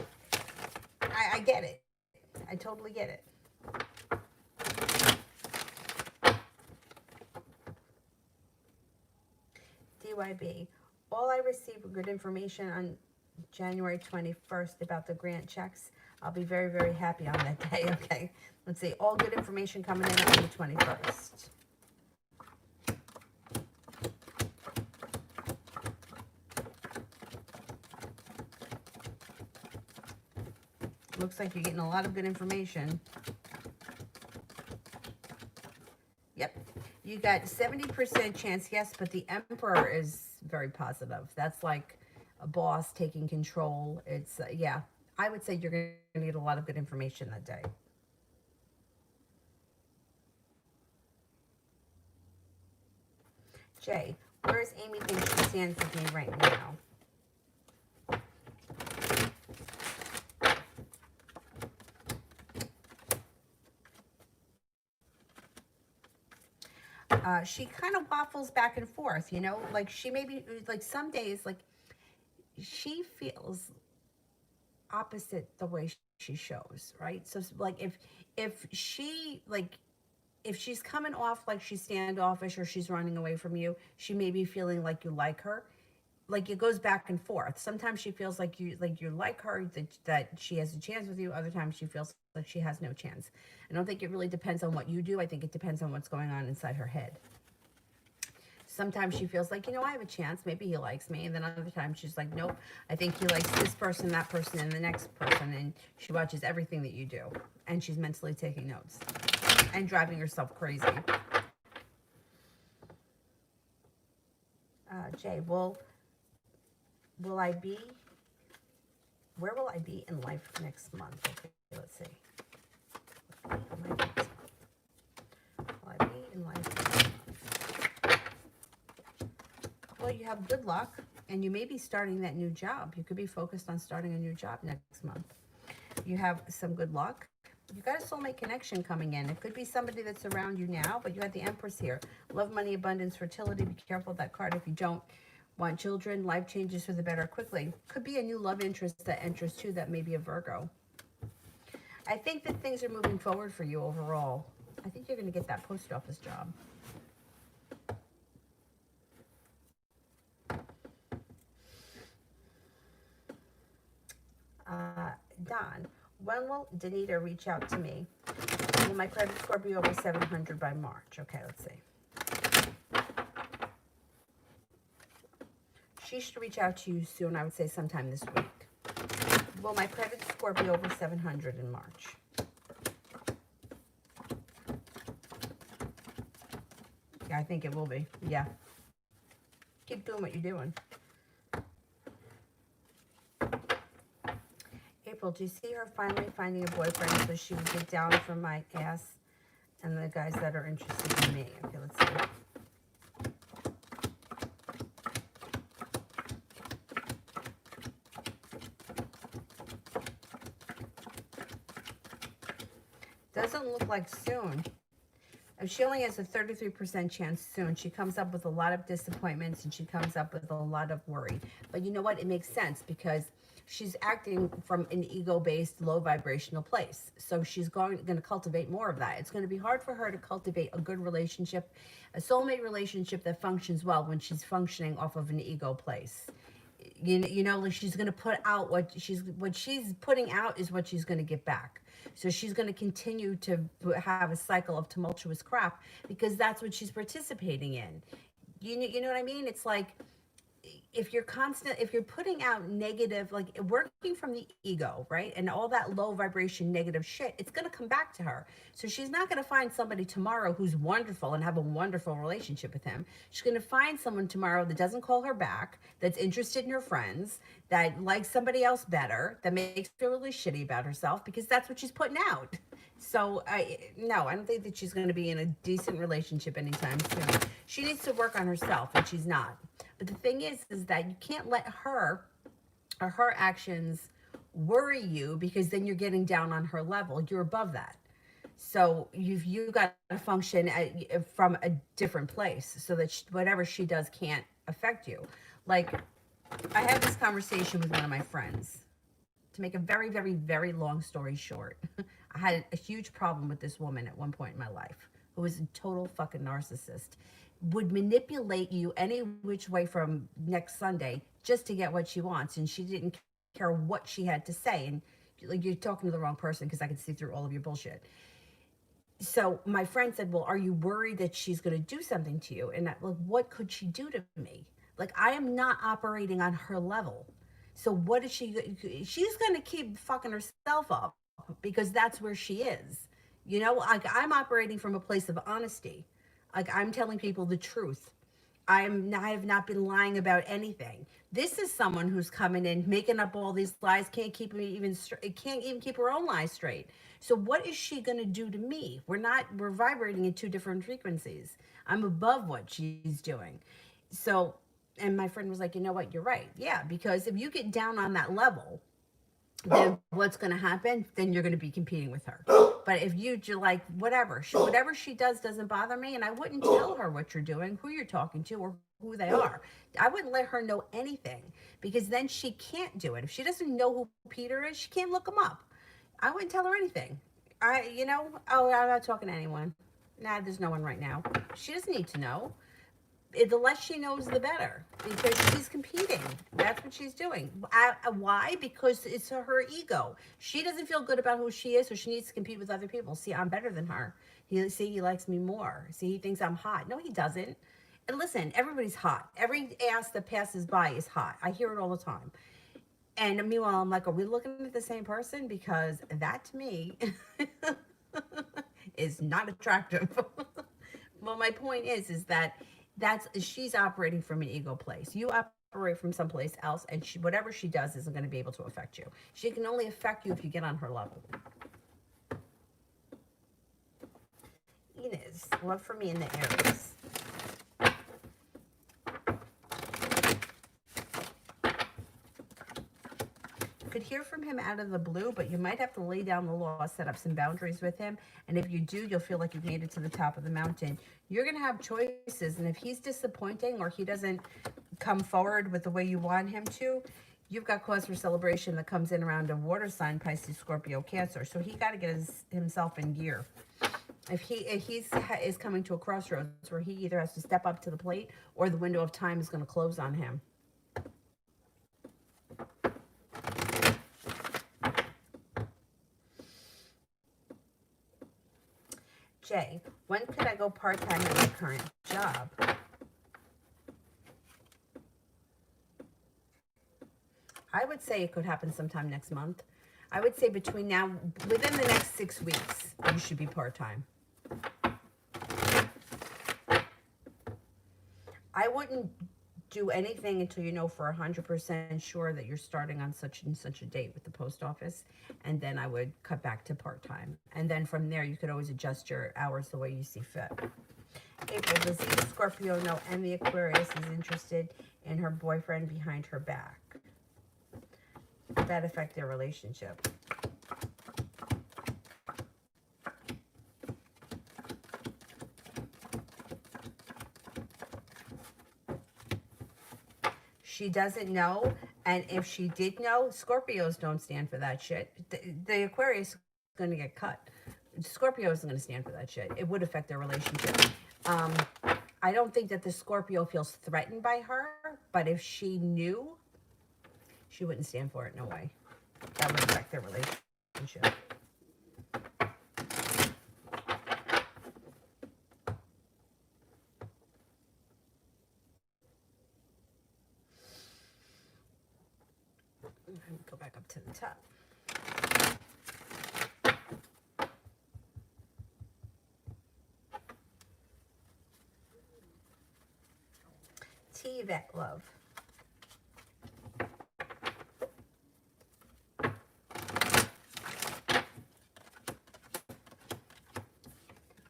I get it. I totally get it. DYB. All I received good information on January 21st about the grant checks. I'll be very, very happy on that day. Okay. Let's see. All good information coming in on the 21st. Looks like you're getting a lot of good information. Yep. You got 70% chance, yes, but the Emperor is very positive. That's like a boss taking control. It's, yeah, I would say you're going to get a lot of good information that day. Jay, where is Amy thinks she stands with me right now? She kind of waffles back and forth, you know, like she maybe like some days like she feels opposite the way she shows, right? So like if she like if she's coming off like she's standoffish or she's running away from you, she may be feeling like you like her. Like it goes back and forth. Sometimes she feels like you like her, that she has a chance with you. Other times she feels like she has no chance. I don't think it really depends on what you do. I think it depends on what's going on inside her head. Sometimes she feels like, you know, I have a chance. Maybe he likes me. And then other times she's like, nope, I think he likes this person, that person, and the next person. And she watches everything that you do. And she's mentally taking notes and driving herself crazy. Jay, will I be, where will I be in life next month? Okay, let's see. Will I be in life? Well, you have good luck, and you may be starting that new job. You could be focused on starting a new job next month. You have some good luck. You got a soulmate connection coming in. It could be somebody that's around you now, but you got the Empress here. Love, money, abundance, fertility. Be careful of that card if you don't want children. Life changes for the better quickly. Could be a new love interest that enters too, that may be a Virgo. I think that things are moving forward for you overall. I think you're going to get that post office job. Don, when will Danita reach out to me? Will my credit score be over 700 by March? Okay, let's see. She should reach out to you soon. I would say sometime this week. Will my credit score be over 700 in March? Yeah, I think it will be. Yeah. Keep doing what you're doing. April, do you see her finally finding a boyfriend so she would get down from my ass and the guys that are interested in me? Okay, let's see. Doesn't look like soon. If she only has a 33% chance soon, she comes up with a lot of disappointments and she comes up with a lot of worry. But you know what? It makes sense because she's acting from an ego-based, low vibrational place. So she's going to cultivate more of that. It's going to be hard for her to cultivate a good relationship, a soulmate relationship that functions well when she's functioning off of an ego place. You know, like she's going to put out what she's putting out is what she's going to get back. So she's going to continue to have a cycle of tumultuous crap because that's what she's participating in. You know what I mean? It's like if you're putting out negative, like working from the ego, right? And all that low vibration negative shit, it's going to come back to her. So she's not going to find somebody tomorrow who's wonderful and have a wonderful relationship with him. She's going to find someone tomorrow that doesn't call her back, that's interested in her friends, that likes somebody else better, that makes her feel really shitty about herself because that's what she's putting out. So I don't think that she's going to be in a decent relationship anytime soon. She needs to work on herself, and she's not. But the thing is that you can't let her or her actions worry you because then you're getting down on her level. You're above that. So you got to function from a different place so that whatever she does can't affect you. Like I had this conversation with one of my friends. To make a very, very, very long story short, I had a huge problem with this woman at one point in my life who was a total fucking narcissist. Would manipulate you any which way from next Sunday just to get what she wants. And she didn't care what she had to say. And like you're talking to the wrong person because I could see through all of your bullshit. So my friend said, well, are you worried that she's going to do something to you? And like, what could she do to me? Like, I am not operating on her level. So what is she's going to keep fucking herself up because that's where she is. You know, like I'm operating from a place of honesty. Like I'm telling people the truth. I have not been lying about anything. This is someone who's coming in, making up all these lies, can't even keep her own lies straight. So what is she going to do to me? We're vibrating at two different frequencies. I'm above what she's doing. So, and my friend was like, you know what? You're right. Yeah, because if you get down on that level, then what's going to happen? Then you're going to be competing with her. But if like whatever, whatever she does doesn't bother me, and I wouldn't tell her what you're doing, who you're talking to, or who they are. I wouldn't let her know anything because then she can't do it. If she doesn't know who Peter is, she can't look him up. I wouldn't tell her anything. Oh, I'm not talking to anyone. Nah, there's no one right now. She doesn't need to know. The less she knows, the better, because she's competing. That's what she's doing. Why? Because it's her ego. She doesn't feel good about who she is, so she needs to compete with other people. See, I'm better than her. He likes me more. See, he thinks I'm hot. No, he doesn't. And listen, everybody's hot. Every ass that passes by is hot. I hear it all the time. And meanwhile, I'm like, are we looking at the same person? Because that to me is not attractive. Well, my point is that she's operating from an ego place. You operate from someplace else, and whatever she does isn't going to be able to affect you. She can only affect you if you get on her level. Inez, love for me in the Aries. Could hear from him out of the blue, but you might have to lay down the law, set up some boundaries with him. And if you do, you'll feel like you've made it to the top of the mountain. You're going to have choices. And if he's disappointing or he doesn't come forward with the way you want him to, you've got cause for celebration that comes in around a water sign, Pisces, Scorpio, Cancer. So he got to get himself in gear. If he is coming to a crossroads where he either has to step up to the plate or the window of time is going to close on him. Jay, when could I go part-time at my current job? I would say it could happen sometime next month. I would say within the next 6 weeks, you should be part-time. I wouldn't do anything until you know for 100% sure that you're starting on such and such a date with the post office, and then I would cut back to part-time. And then from there, you could always adjust your hours the way you see fit. April, does the Scorpio know and the Aquarius is interested in her boyfriend behind her back? Would that affect their relationship? She doesn't know, and if she did know, Scorpios don't stand for that shit. The Aquarius is going to get cut. Scorpio isn't going to stand for that shit. It would affect their relationship. I don't think that the Scorpio feels threatened by her, but if she knew, she wouldn't stand for it. No way. That would affect their relationship. Let me go back up to the top. T-Vet love.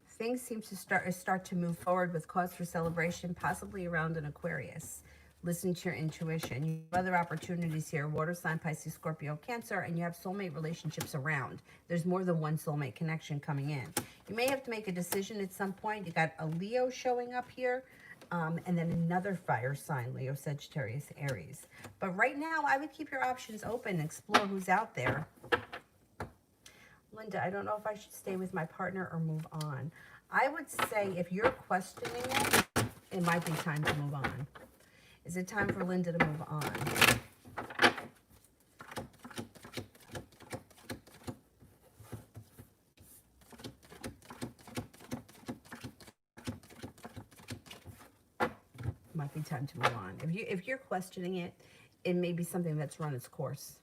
Things seem to start to move forward with cause for celebration, possibly around an Aquarius. Listen to your intuition. You have other opportunities here. Water sign, Pisces, Scorpio, Cancer, and you have soulmate relationships around. There's more than one soulmate connection coming in. You may have to make a decision at some point. You got a Leo showing up here, and then another fire sign, Leo, Sagittarius, Aries. But right now, I would keep your options open and explore who's out there. Linda, I don't know if I should stay with my partner or move on. I would say if you're questioning it, it might be time to move on. Is it time for Linda to move on? Might be time to move on. If you're questioning it, it may be something that's run its course.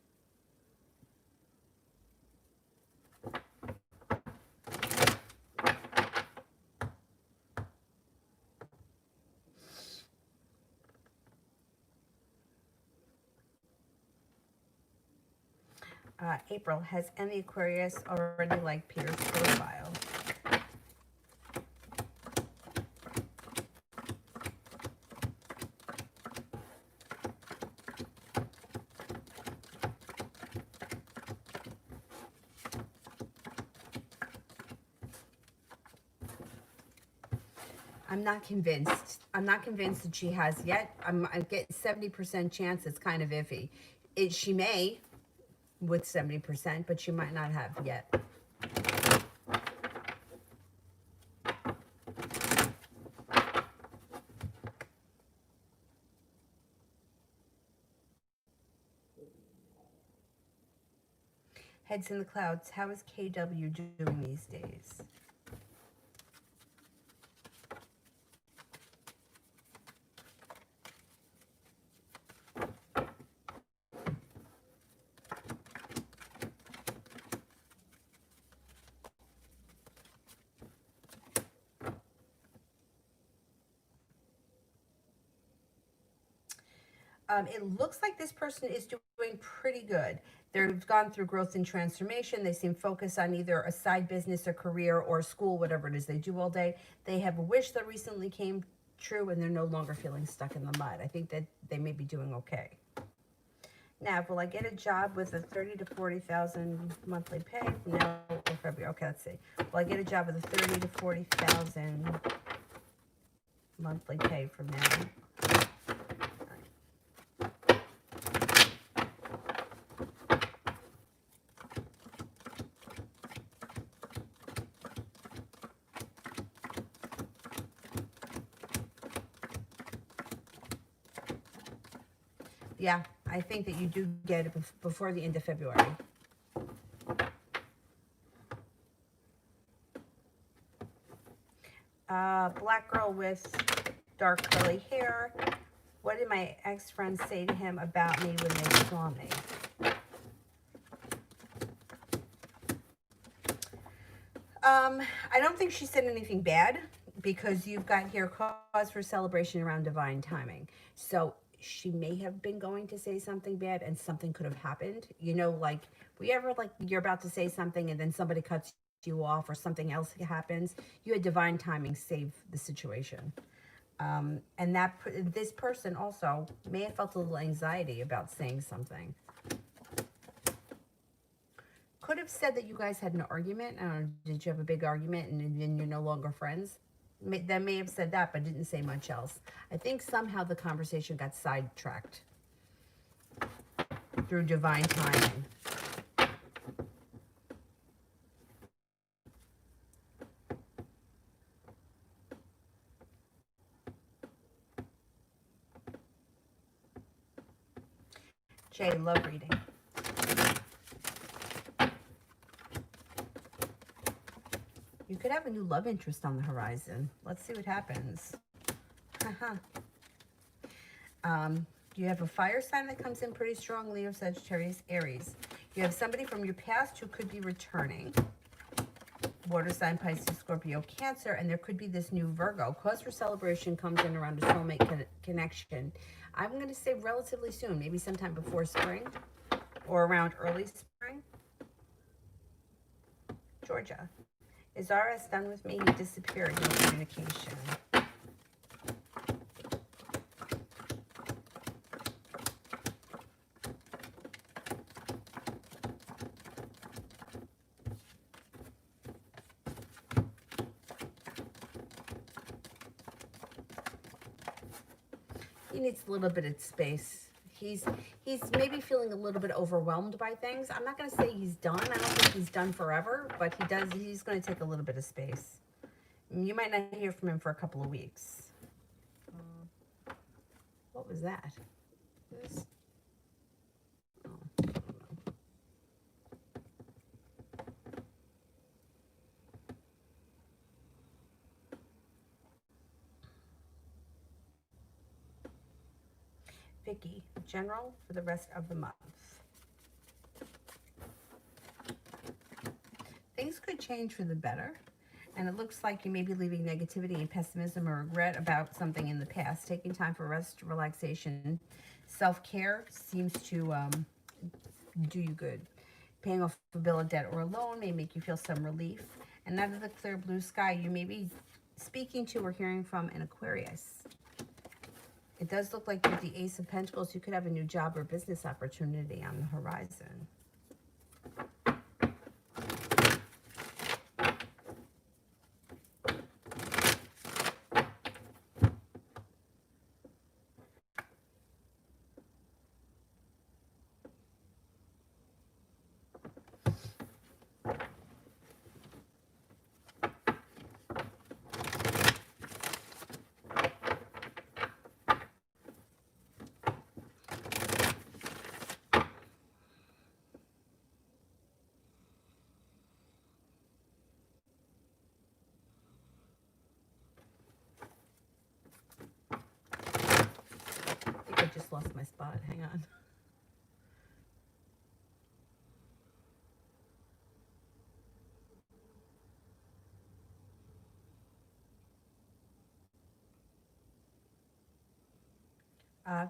April, has any Aquarius already liked Peter's profile? I'm not convinced. I'm not convinced that she has yet. I get 70% chance. It's kind of iffy. She may with 70%, but she might not have yet. Heads in the clouds. How is KW doing these days? It looks like this person is doing pretty good. They've gone through growth and transformation. They seem focused on either a side business, a career, or school, whatever it is they do all day. They have a wish that recently came true, and they're no longer feeling stuck in the mud. I think that they may be doing okay. Now, will I get a job with a 30 to 40,000 monthly pay from now or February? Okay, let's see. Will I get a job with a 30 to 40,000 monthly pay from now? Yeah, I think that you do get it before the end of February. Black girl with dark curly hair. What did my ex-friends say to him about me when they saw me? I don't think she said anything bad, because you've got here cause for celebration around divine timing. So she may have been going to say something bad and something could have happened. You know, like, we ever, like, you're about to say something and then somebody cuts you off or something else happens. You had divine timing save the situation. And this person also may have felt a little anxiety about saying something. Could have said that you guys had an argument. I don't know, did you have a big argument and then you're no longer friends? That may have said that, but didn't say much else. I think somehow the conversation got sidetracked through divine timing. Jay, love reading. You could have a new love interest on the horizon. Let's see what happens. You have a fire sign that comes in pretty strong, Leo, Sagittarius, Aries. You have somebody from your past who could be returning. Water sign, Pisces, Scorpio, Cancer, and there could be this new Virgo. Cause for celebration comes in around a soulmate connection. I'm going to say relatively soon, maybe sometime before spring or around early spring. Georgia. Is RS done with me? He disappeared. No communication. He needs a little bit of space. He's maybe feeling a little bit overwhelmed by things. I'm not going to say he's done. I don't think he's done forever, but he's going to take a little bit of space. You might not hear from him for a couple of weeks. What was that? This? Oh. Vicky, general for the rest of the month. Things could change for the better, and it looks like you may be leaving negativity and pessimism or regret about something in the past. Taking time for rest, relaxation, self-care seems to do you good. Paying off a bill of debt or a loan may make you feel some relief. And out of the clear blue sky, you may be speaking to or hearing from an Aquarius. It does look like with the Ace of Pentacles, you could have a new job or business opportunity on the horizon. almost lost my spot. Hang on.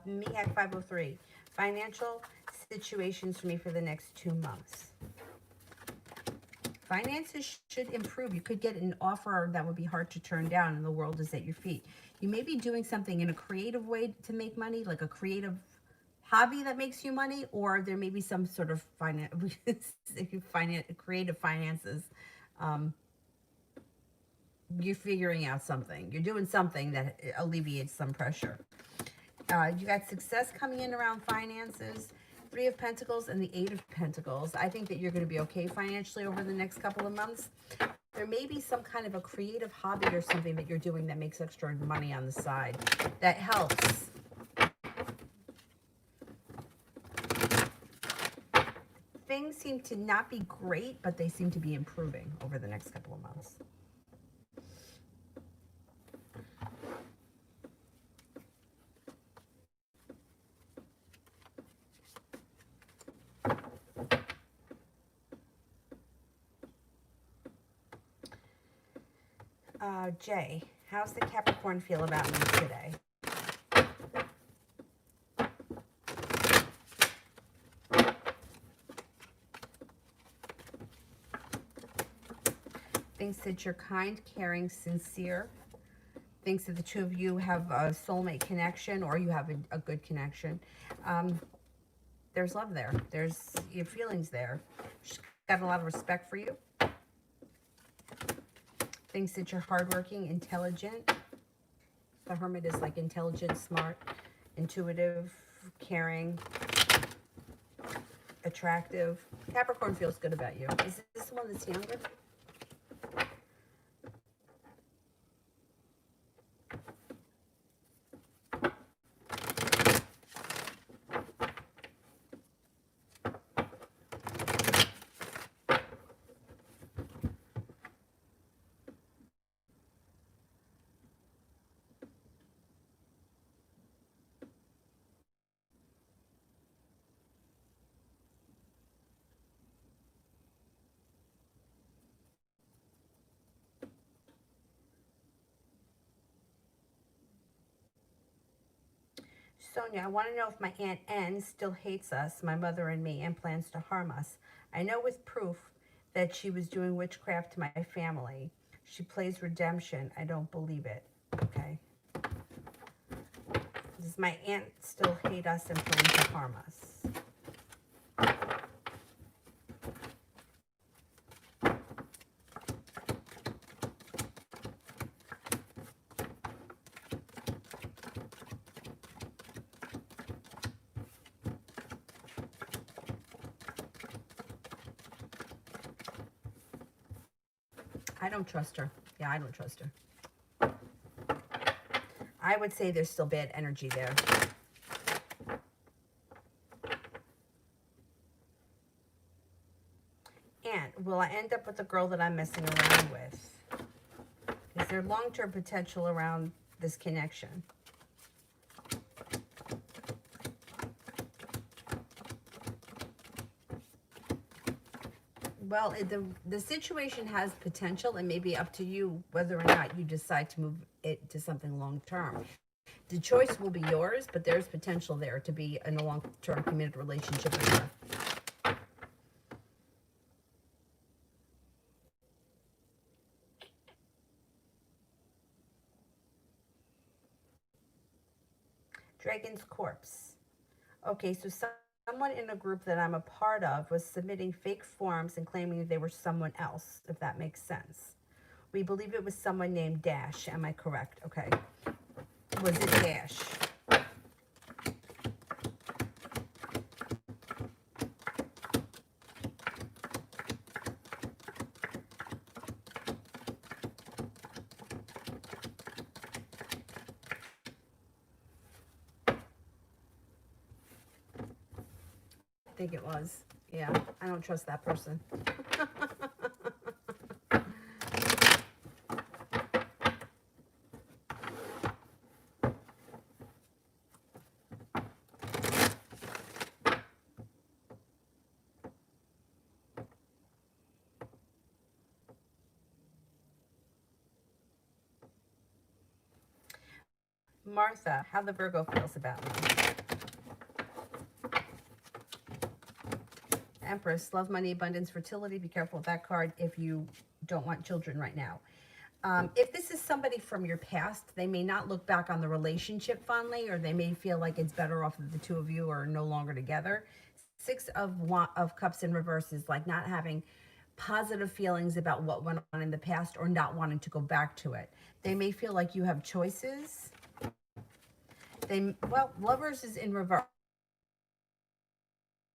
MEHAC 503. Financial situations for me for the next 2 months. Finances should improve. You could get an offer that would be hard to turn down, and the world is at your feet. You may be doing something in a creative way to make money, like a creative hobby that makes you money, or there may be some sort of creative finances. Um, you're figuring out something. You're doing something that alleviates some pressure. You got success coming in around finances. Three of Pentacles and the Eight of Pentacles. I think that you're going to be okay financially over the next couple of months. There may be some kind of a creative hobby or something that you're doing that makes extra money on the side. That helps. Things seem to not be great, but they seem to be improving over the next couple of months. Jay, how's the Capricorn feel about me today? Thinks that you're kind, caring, sincere. Thinks that the two of you have a soulmate connection, or you have a good connection. There's love there. There's your feelings there. She's got a lot of respect for you. Thinks that you're hardworking, intelligent. The Hermit is like intelligent, smart, intuitive, caring, attractive. Capricorn feels good about you. Is this one that's younger? Sonia, I want to know if my Aunt N still hates us, my mother and me, and plans to harm us. I know with proof that she was doing witchcraft to my family. She plays redemption. I don't believe it. Okay. Does my aunt still hate us and plan to harm us? I don't trust her. Yeah, I don't trust her. I would say there's still bad energy there. And will I end up with the girl that I'm messing around with? Is there long-term potential around this connection? Well, the situation has potential, and maybe up to you whether or not you decide to move it to something long-term. The choice will be yours, but there's potential there to be in a long-term committed relationship with her. Dragon's Corpse. Okay, so someone in a group that I'm a part of was submitting fake forms and claiming they were someone else, if that makes sense. We believe it was someone named Dash. Am I correct? Okay. Was it Dash? I think it was. Yeah, I don't trust that person. Martha, how the Virgo feels about me. Empress, love, money, abundance, fertility. Be careful with that card if you don't want children right now. If this is somebody from your past, they may not look back on the relationship fondly, or they may feel like it's better off if the two of you are no longer together. Six of Cups in reverse is like not having positive feelings about what went on in the past or not wanting to go back to it. They may feel like you have choices. Well, Lovers is in reverse.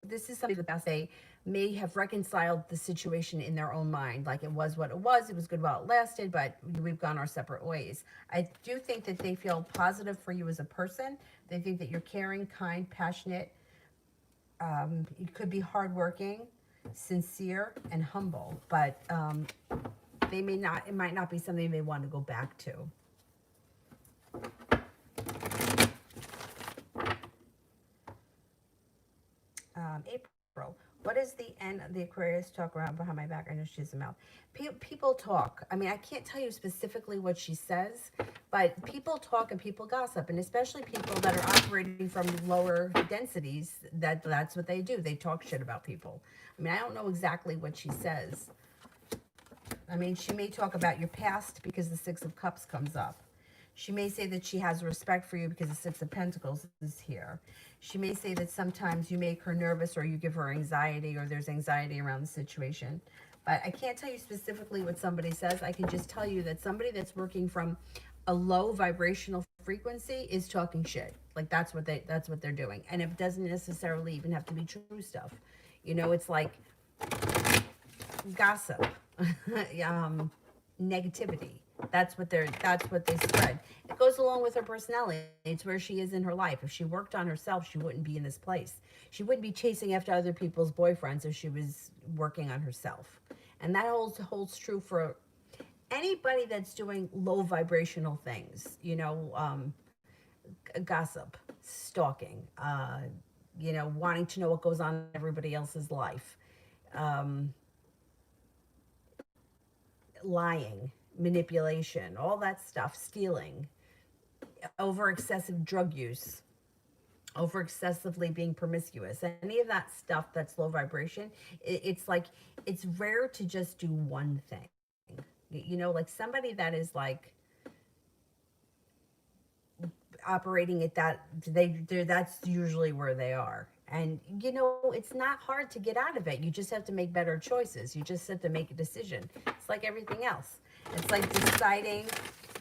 This is something the best. They may have reconciled the situation in their own mind, like it was what it was good while it lasted, but we've gone our separate ways. I do think that they feel positive for you as a person. They think that you're caring, kind, passionate. You could be hardworking, sincere, and humble, but they may not. It might not be something they want to go back to. April. What is the end of the Aquarius talk around behind my back? I know she's a mouth. People talk. I mean, I can't tell you specifically what she says, but people talk and people gossip, and especially people that are operating from lower densities, that's what they do. They talk shit about people. I mean, I don't know exactly what she says. I mean, she may talk about your past because the Six of Cups comes up. She may say that she has respect for you because the Six of Pentacles is here. She may say that sometimes you make her nervous or you give her anxiety or there's anxiety around the situation. But I can't tell you specifically what somebody says. I can just tell you that somebody that's working from a low vibrational frequency is talking shit. Like that's what they're doing. And it doesn't necessarily even have to be true stuff. You know, it's like gossip, negativity. That's what they spread. It goes along with her personality. It's where she is in her life. If she worked on herself, she wouldn't be in this place. She wouldn't be chasing after other people's boyfriends if she was working on herself. And that holds true for anybody that's doing low vibrational things, you know, gossip, stalking, you know, wanting to know what goes on in everybody else's life, lying, manipulation, all that stuff, stealing, over excessive drug use, over excessively being promiscuous, any of that stuff that's low vibration. It's like, it's rare to just do one thing. You know, like somebody that is like operating at that, that's usually where they are. And you know, it's not hard to get out of it. You just have to make better choices. You just have to make a decision. It's like everything else. It's like deciding,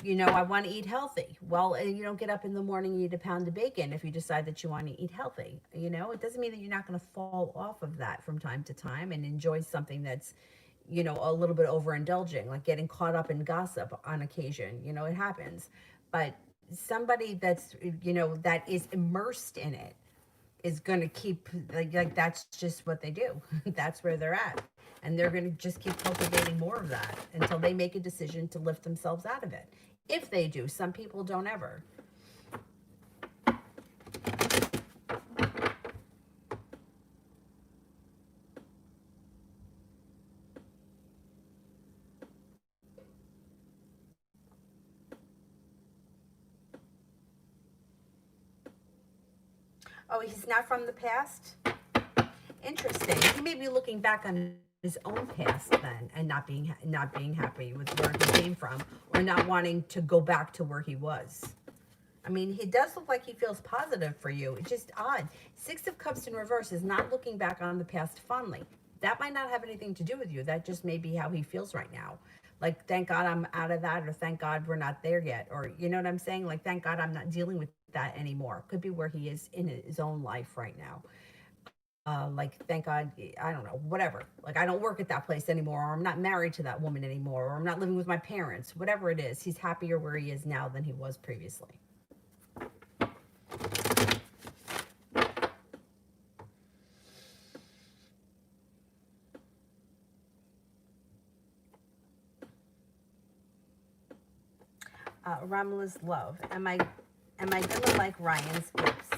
you know, I want to eat healthy. Well, you don't get up in the morning and eat a pound of bacon if you decide that you want to eat healthy. You know, it doesn't mean that you're not going to fall off of that from time to time and enjoy something that's, you know, a little bit overindulging, like getting caught up in gossip on occasion. You know, it happens. But somebody that's, you know, that is immersed in it is going to keep, like that's just what they do. That's where they're at. And they're going to just keep cultivating more of that until they make a decision to lift themselves out of it. If they do, some people don't ever. Oh, he's not from the past? Interesting. He may be looking back on his own past then and not being happy with where he came from, or not wanting to go back to where he was. I mean, he does look like he feels positive for you. It's just odd. Six of Cups in reverse is not looking back on the past fondly. That might not have anything to do with you. That just may be how he feels right now. Like, thank God I'm out of that, or thank God we're not there yet. Or, you know what I'm saying? Like, thank God I'm not dealing with that anymore. Could be where he is in his own life right now. Like, thank God, I don't know, whatever. Like, I don't work at that place anymore, or I'm not married to that woman anymore, or I'm not living with my parents. Whatever it is, he's happier where he is now than he was previously. Ramala's love. Am I gonna like Ryan's gifts?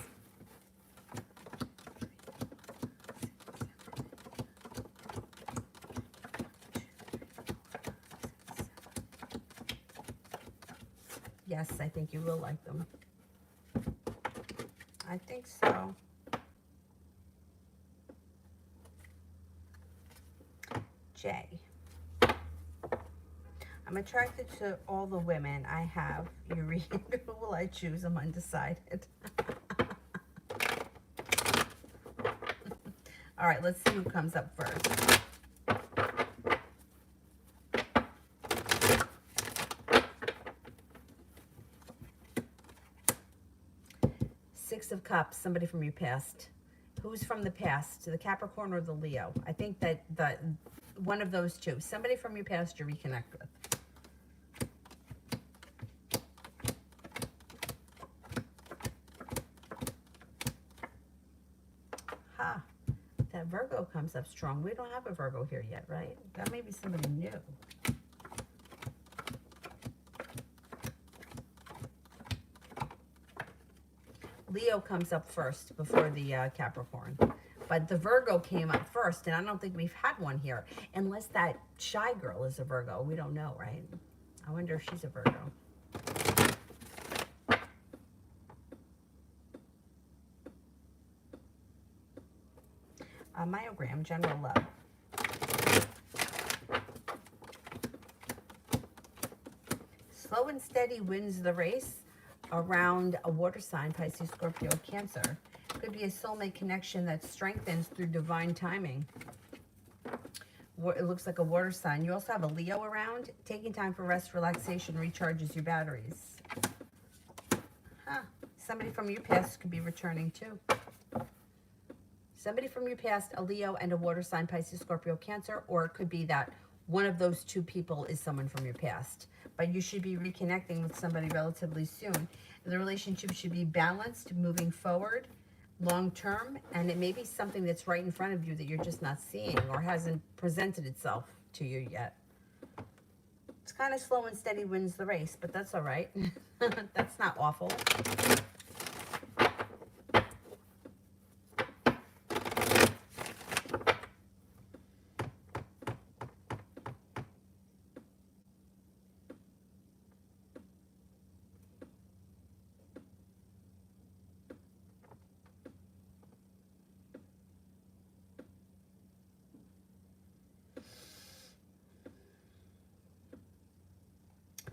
Yes, I think you will like them. I think so. J. I'm attracted to all the women I have. You read, who will I choose? I'm undecided. All right, let's see who comes up first. Six of Cups, somebody from your past. Who's from the past? The Capricorn or the Leo? I think that one of those two. Somebody from your past you reconnect with. Ha. That Virgo comes up strong. We don't have a Virgo here yet, right? That may be somebody new. Leo comes up first before the Capricorn. But the Virgo came up first, and I don't think we've had one here. Unless that shy girl is a Virgo. We don't know, right? I wonder if she's a Virgo. Myogram, general love. Slow and steady wins the race around a water sign, Pisces, Scorpio, Cancer. Could be a soulmate connection that strengthens through divine timing. It looks like a water sign. You also have a Leo around. Taking time for rest, relaxation, recharges your batteries. Huh. Somebody from your past could be returning too. Somebody from your past, a Leo and a water sign, Pisces, Scorpio, Cancer, or it could be that one of those two people is someone from your past. But you should be reconnecting with somebody relatively soon. The relationship should be balanced, moving forward, long term, and it may be something that's right in front of you that you're just not seeing or hasn't presented itself to you yet. It's kind of slow and steady wins the race, but that's all right. That's not awful.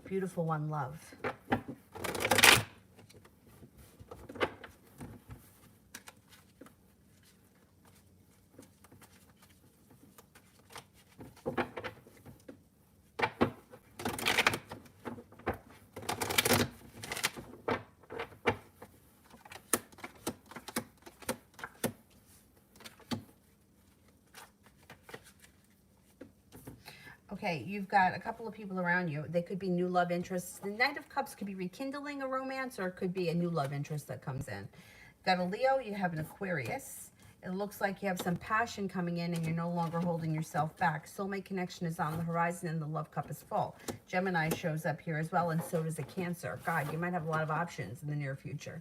Beautiful one, love. Okay, you've got a couple of people around you. They could be new love interests. The Knight of Cups could be rekindling a romance, or it could be a new love interest that comes in. Got a Leo, you have an Aquarius. It looks like you have some passion coming in and you're no longer holding yourself back. Soulmate connection is on the horizon and the love cup is full. Gemini shows up here as well, and so does a Cancer. God, you might have a lot of options in the near future.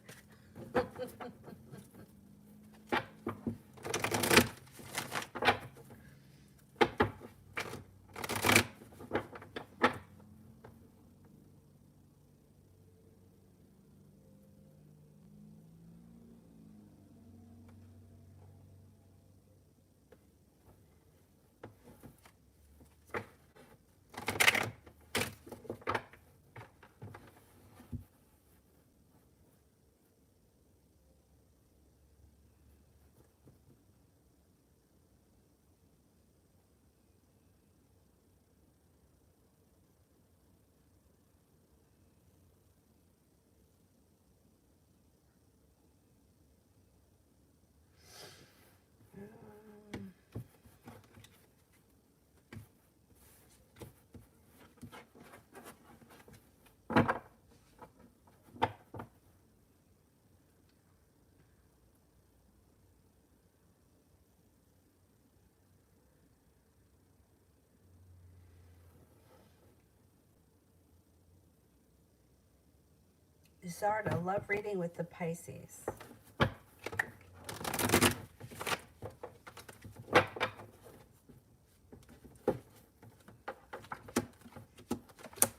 Zarda, love reading with the Pisces.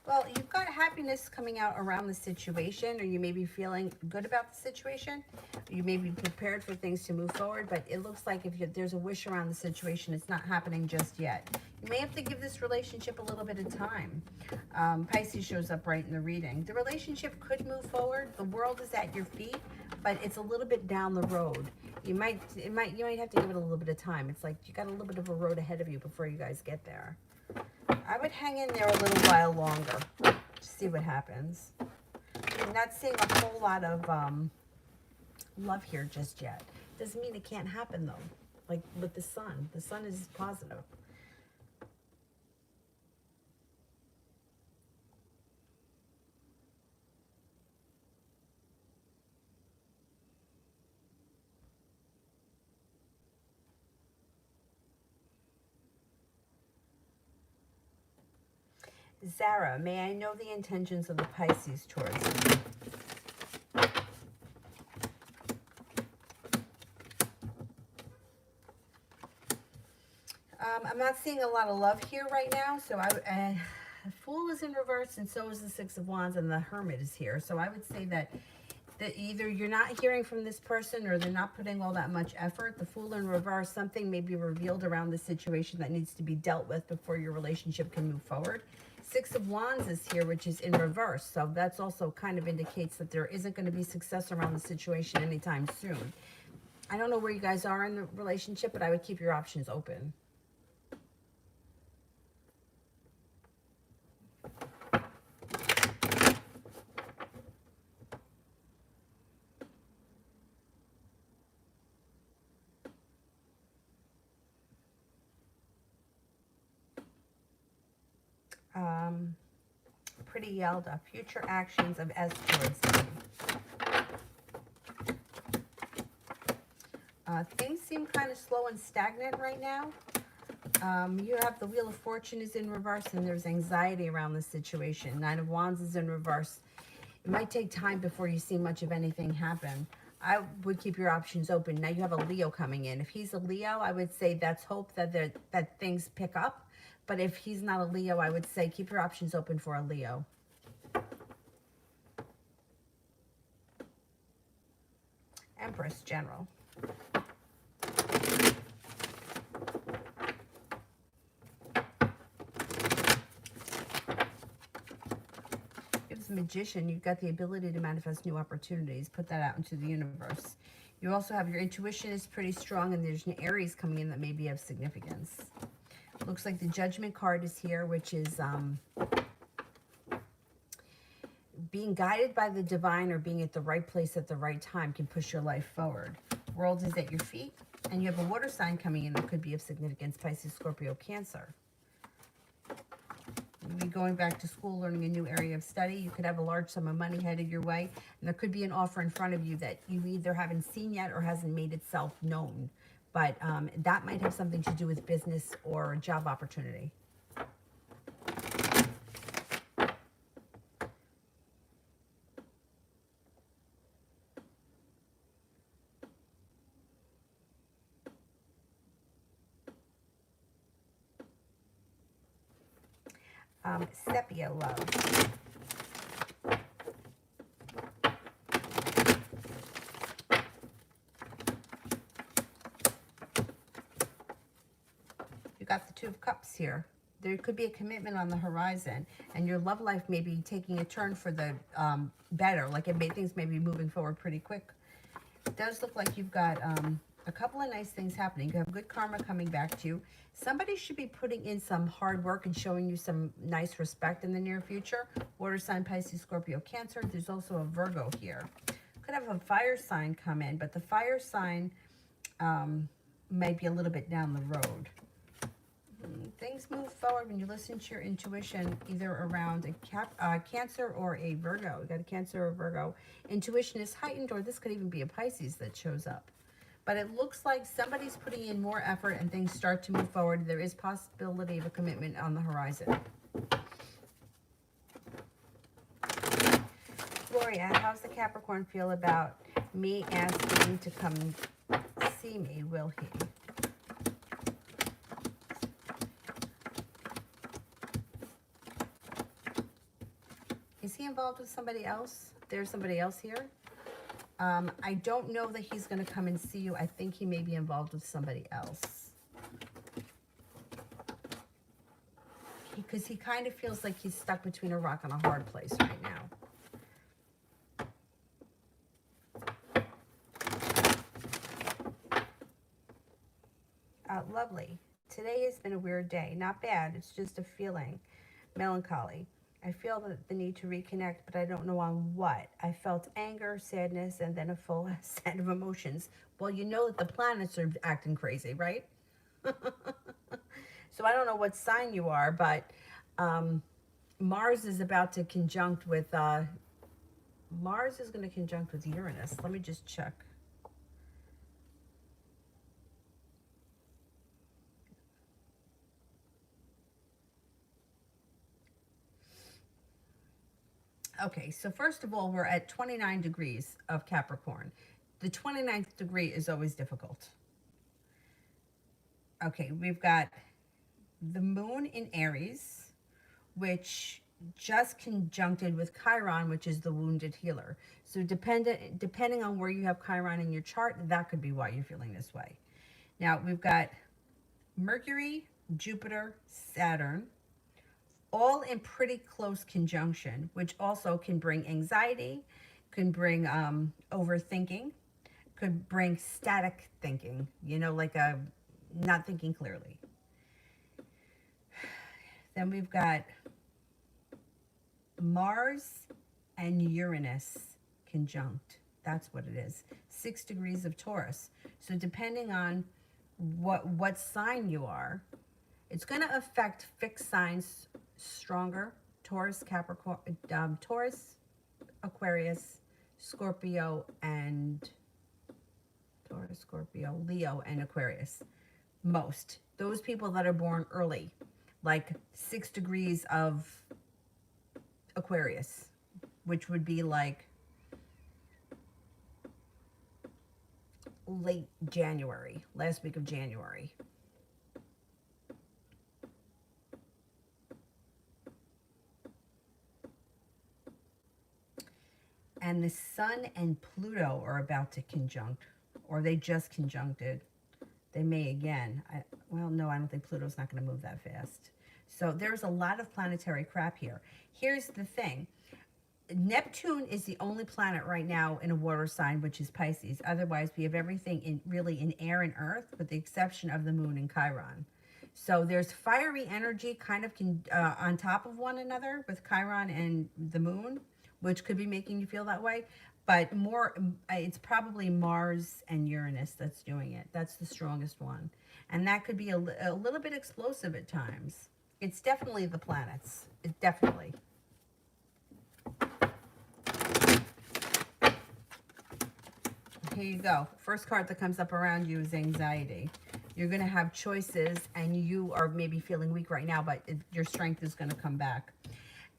Well, you've got happiness coming out around the situation, or you may be feeling good about the situation. You may be prepared for things to move forward, but it looks like if there's a wish around the situation, it's not happening just yet. You may have to give this relationship a little bit of time. Pisces shows up right in the reading. The relationship could move forward. The world is at your feet, but it's a little bit down the road. You might have to give it a little bit of time. It's like you got a little bit of a road ahead of you before you guys get there. I would hang in there a little while longer to see what happens. I'm not seeing a whole lot of love here just yet. Doesn't mean it can't happen though. Like with the sun. The sun is positive. Zara, may I know the intentions of the Pisces towards you? I'm not seeing a lot of love here right now, so the Fool is in reverse, and so is the Six of Wands, and the Hermit is here. So I would say that either you're not hearing from this person or they're not putting all that much effort. The Fool in reverse, something may be revealed around the situation that needs to be dealt with before your relationship can move forward. Six of Wands is here, which is in reverse. So that's also kind of indicates that there isn't going to be success around the situation anytime soon. I don't know where you guys are in the relationship, but I would keep your options open. Pretty Yelda, future actions of S towards me. Things seem kind of slow and stagnant right now. You have the Wheel of Fortune is in reverse, and there's anxiety around the situation. Nine of Wands is in reverse. It might take time before you see much of anything happen. I would keep your options open. Now you have a Leo coming in. If he's a Leo, I would say that's hope that things pick up. But if he's not a Leo, I would say keep your options open for a Leo. Empress General. As a magician, you've got the ability to manifest new opportunities. Put that out into the universe. You also have your intuition is pretty strong, and there's an Aries coming in that may be of significance. Looks like the Judgment card is here, which is being guided by the divine or being at the right place at the right time can push your life forward. World is at your feet, and you have a water sign coming in that could be of significance. Pisces, Scorpio, Cancer. You'll be going back to school, learning a new area of study. You could have a large sum of money headed your way, and there could be an offer in front of you that you either haven't seen yet or hasn't made itself known. But that might have something to do with business or job opportunity. Sepia love. You got the Two of Cups here. There could be a commitment on the horizon, and your love life may be taking a turn for the better. Like things may be moving forward pretty quick. It does look like you've got a couple of nice things happening. You have good karma coming back to you. Somebody should be putting in some hard work and showing you some nice respect in the near future. Water sign, Pisces, Scorpio, Cancer. There's also a Virgo here. Could have a fire sign come in, but the fire sign might be a little bit down the road. Things move forward when you listen to your intuition, either around a Cancer or a Virgo. You got a Cancer or Virgo. Intuition is heightened, or this could even be a Pisces that shows up. But it looks like somebody's putting in more effort and things start to move forward. There is possibility of a commitment on the horizon. Gloria, how's the Capricorn feel about me asking to come see me? Will he? he involved with somebody else? There's somebody else here. I don't know that he's going to come and see you. I think he may be involved with somebody else. Because he kind of feels like he's stuck between a rock and a hard place right now. Lovely. Today has been a weird day. Not bad. It's just a feeling. Melancholy. I feel the need to reconnect, but I don't know on what. I felt anger, sadness, and then a full set of emotions. Well, you know that the planets are acting crazy, right? So I don't know what sign you are, but Mars is about to conjunct with, Mars is going to conjunct with Uranus. Let me just check. Okay, so first of all, we're at 29 degrees of Capricorn. The 29th degree is always difficult. Okay, we've got the moon in Aries, which just conjuncted with Chiron, which is the wounded healer. So depending on where you have Chiron in your chart, that could be why you're feeling this way. Now, we've got Mercury, Jupiter, Saturn, all in pretty close conjunction, which also can bring anxiety, can bring overthinking, could bring static thinking, you know, like not thinking clearly. Then we've got Mars and Uranus conjunct. That's what it is. 6 degrees of Taurus. So depending on what sign you are, it's going to affect fixed signs stronger. Taurus, Capricorn, Taurus, Aquarius, Scorpio, and Taurus, Scorpio, Leo, and Aquarius. Most. Those people that are born early, like 6 degrees of Aquarius, which would be like late January, last week of January. And the Sun and Pluto are about to conjunct, or they just conjuncted. They may again. Well, no, I don't think Pluto's not going to move that fast. So there's a lot of planetary crap here. Here's the thing. Neptune is the only planet right now in a water sign, which is Pisces. Otherwise, we have everything really in air and earth, with the exception of the moon and Chiron. So there's fiery energy kind of on top of one another with Chiron and the moon, which could be making you feel that way. But more, it's probably Mars and Uranus that's doing it. That's the strongest one. And that could be a little bit explosive at times. It's definitely the planets. It definitely. Here you go. First card that comes up around you is anxiety. You're going to have choices, and you are maybe feeling weak right now, but your strength is going to come back.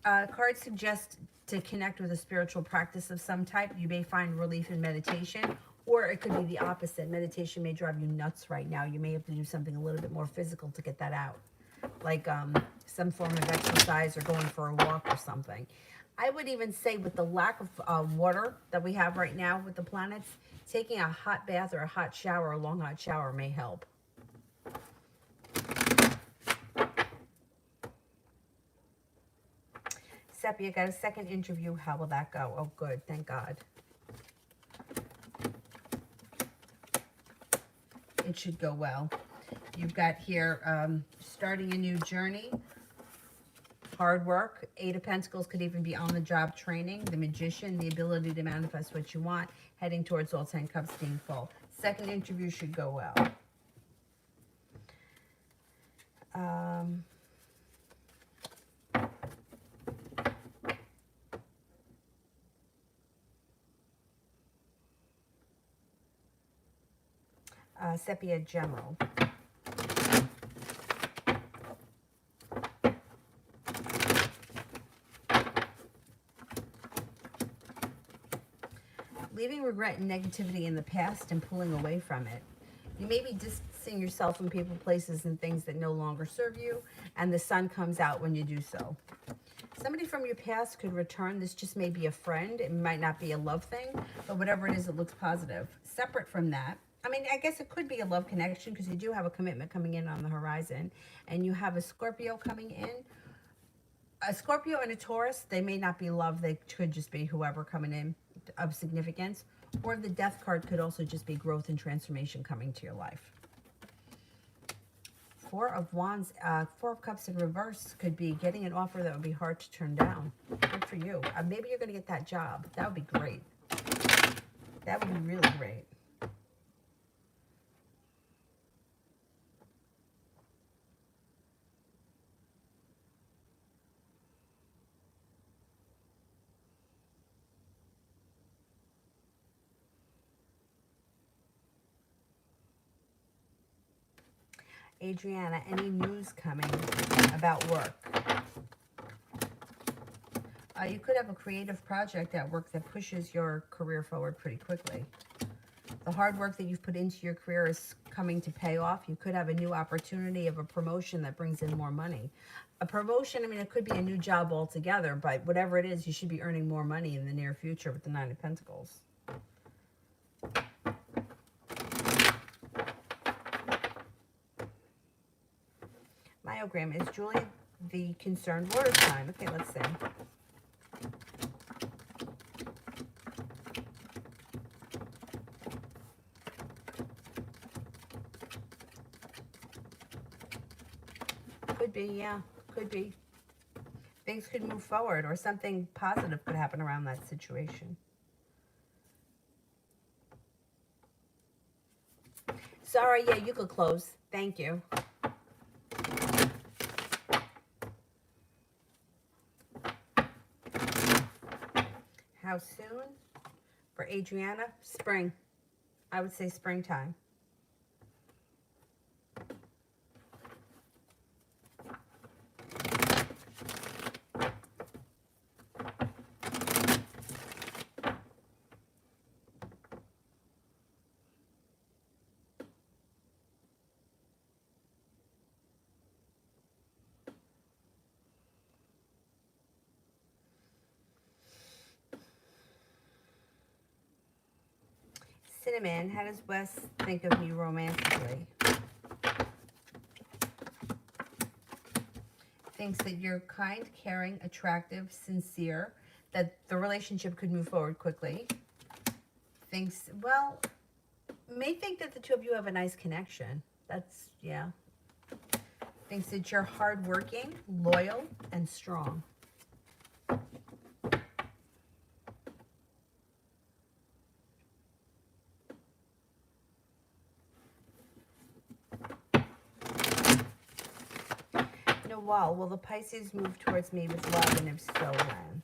Cards suggest to connect with a spiritual practice of some type. You may find relief in meditation, or it could be the opposite. Meditation may drive you nuts right now. You may have to do something a little bit more physical to get that out, like some form of exercise or going for a walk or something. I would even say with the lack of water that we have right now with the planets, taking a hot bath or a hot shower, a long hot shower may help. Seppi, I got a second interview. How will that go? Oh, good. Thank God. It should go well. You've got here starting a new journey, hard work. 8 of Pentacles could even be on-the-job training. The Magician, the ability to manifest what you want, heading towards all 10 cups being full. Second interview should go well. Sepia General. Leaving regret and negativity in the past and pulling away from it. You may be distancing yourself from people, places, and things that no longer serve you, and the sun comes out when you do so. Somebody from your past could return. This just may be a friend. It might not be a love thing, but whatever it is, it looks positive. Separate from that, I mean, I guess it could be a love connection because you do have a commitment coming in on the horizon, and you have a Scorpio coming in. A Scorpio and a Taurus, they may not be love. They could just be whoever coming in of significance. Or the Death card could also just be growth and transformation coming to your life. Four of Wands, Four of Cups in reverse could be getting an offer that would be hard to turn down. Good for you. Maybe you're going to get that job. That would be great. That would be really great. Adriana, any news coming about work? You could have a creative project at work that pushes your career forward pretty quickly. The hard work that you've put into your career is coming to pay off. You could have a new opportunity of a promotion that brings in more money. A promotion, I mean, it could be a new job altogether, but whatever it is, you should be earning more money in the near future with the Nine of Pentacles. Myogram, is Julie the concerned water sign? Okay, let's see. Could be, yeah, could be. Things could move forward or something positive could happen around that situation. Sorry, yeah, you could close. Thank you. How soon? For Adriana, spring. I would say springtime. Cinnamon, how does Wes think of me romantically? Thinks that you're kind, caring, attractive, sincere, that the relationship could move forward quickly. Thinks, well, may think that the two of you have a nice connection. That's, yeah. Thinks that you're hardworking, loyal, and strong. Noel, will the Pisces move towards me with love, and if so, when?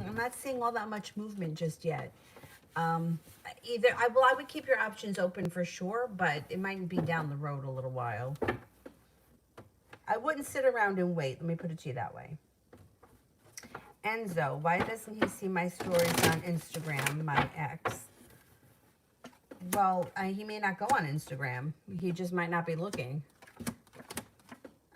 I'm not seeing all that much movement just yet. I would keep your options open for sure, but it might be down the road a little while. I wouldn't sit around and wait. Let me put it to you that way. Enzo, why doesn't he see my stories on Instagram, my ex? Well, he may not go on Instagram. He just might not be looking.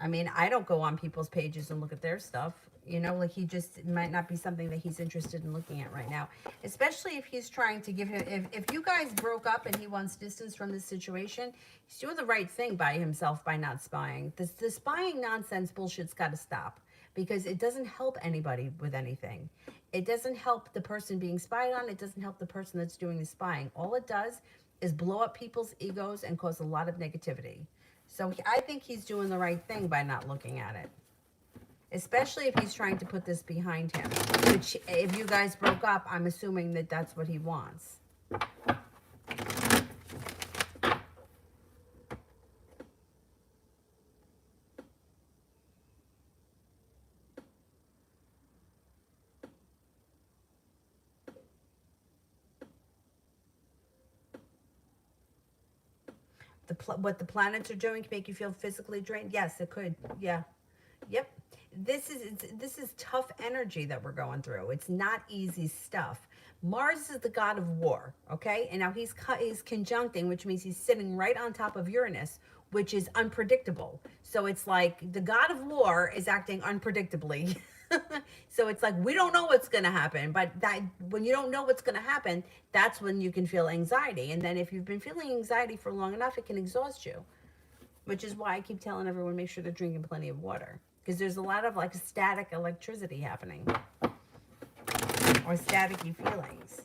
I mean, I don't go on people's pages and look at their stuff. You know, like it might not be something that he's interested in looking at right now. Especially if he's trying to give him, if you guys broke up and he wants distance from this situation, he's doing the right thing by himself by not spying. The spying nonsense bullshit's got to stop because it doesn't help anybody with anything. It doesn't help the person being spied on. It doesn't help the person that's doing the spying. All it does is blow up people's egos and cause a lot of negativity. So I think he's doing the right thing by not looking at it. Especially if he's trying to put this behind him. Which, if you guys broke up, I'm assuming that that's what he wants. What the planets are doing can make you feel physically drained? Yes, it could. Yeah. Yep. This is tough energy that we're going through. It's not easy stuff. Mars is the god of war, okay? And now he's conjuncting, which means he's sitting right on top of Uranus, which is unpredictable. So it's like the god of war is acting unpredictably. So it's like we don't know what's going to happen, but that when you don't know what's going to happen, that's when you can feel anxiety. And then if you've been feeling anxiety for long enough, it can exhaust you, which is why I keep telling everyone make sure they're drinking plenty of water, because there's a lot of like static electricity happening or staticky feelings.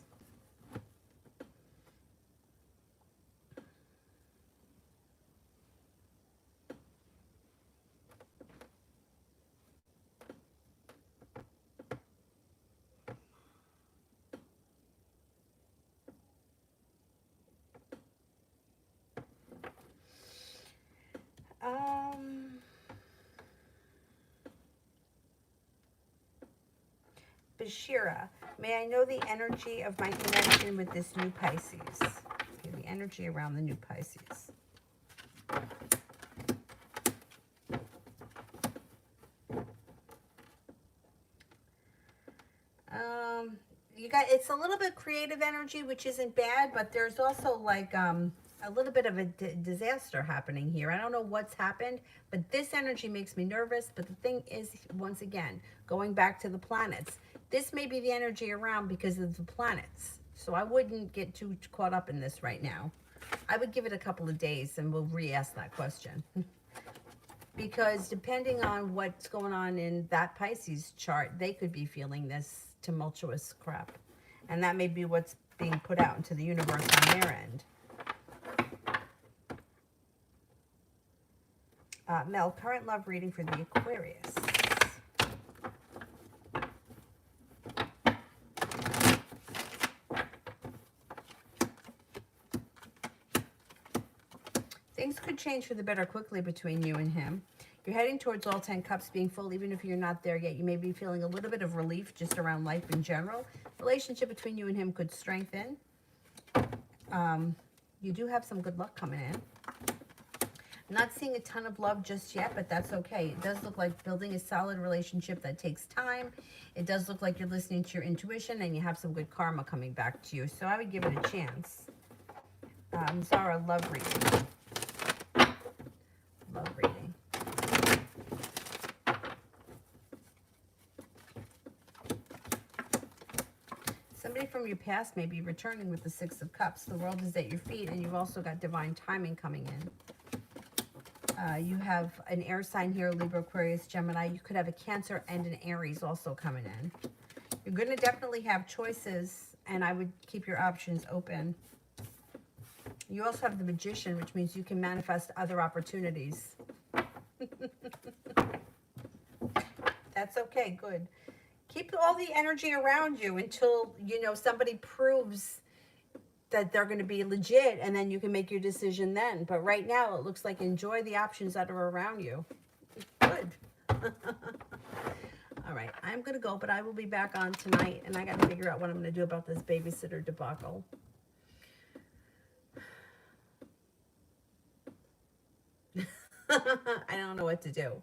Bashira, may I know the energy of my connection with this new Pisces? Okay, the energy around the new Pisces. You got, it's a little bit creative energy, which isn't bad, but there's also like a little bit of a disaster happening here. I don't know what's happened, but this energy makes me nervous. But the thing is, once again, going back to the planets, this may be the energy around because of the planets. So I wouldn't get too caught up in this right now. I would give it a couple of days and we'll re-ask that question. Because depending on what's going on in that Pisces chart, they could be feeling this tumultuous crap. And that may be what's being put out into the universe on their end. Mel, current love reading for the Aquarius. Things could change for the better quickly between you and him. You're heading towards all 10 cups being full, even if you're not there yet. You may be feeling a little bit of relief just around life in general. Relationship between you and him could strengthen. You do have some good luck coming in. I'm not seeing a ton of love just yet, but that's okay. It does look like building a solid relationship that takes time. It does look like you're listening to your intuition and you have some good karma coming back to you. So I would give it a chance. Zara, love reading. Love reading. Somebody from your past may be returning with the Six of Cups. The world is at your feet, and you've also got divine timing coming in. You have an air sign here, Libra, Aquarius, Gemini. You could have a Cancer and an Aries also coming in. You're going to definitely have choices, and I would keep your options open. You also have the Magician, which means you can manifest other opportunities. That's okay, good. Keep all the energy around you until, you know, somebody proves that they're going to be legit, and then you can make your decision then. But right now, it looks like enjoy the options that are around you. Good. All right, I'm going to go, but I will be back on tonight, and I got to figure out what I'm going to do about this babysitter debacle. I don't know what to do.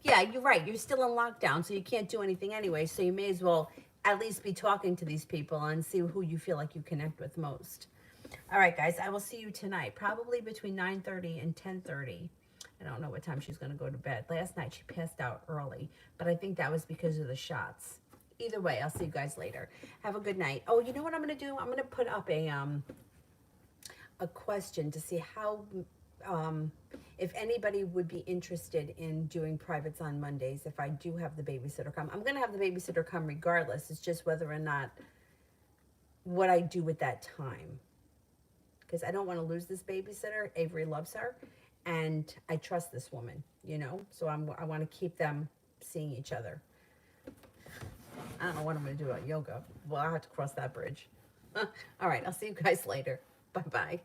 Yeah, you're right. You're still in lockdown, so you can't do anything anyway. So you may as well at least be talking to these people and see who you feel like you connect with most. All right, guys, I will see you tonight, probably between 9:30 and 10:30. I don't know what time she's going to go to bed. Last night, she passed out early, but I think that was because of the shots. Either way, I'll see you guys later. Have a good night. Oh, you know what I'm going to do? I'm going to put up a question to see how... if anybody would be interested in doing privates on Mondays, if I do have the babysitter come. I'm going to have the babysitter come regardless. It's just whether or not what I do with that time. Because I don't want to lose this babysitter. Avery loves her. And I trust this woman, you know. So I want to keep them seeing each other. I don't know what I'm going to do about yoga. Well, I'll have to cross that bridge. All right. I'll see you guys later. Bye-bye.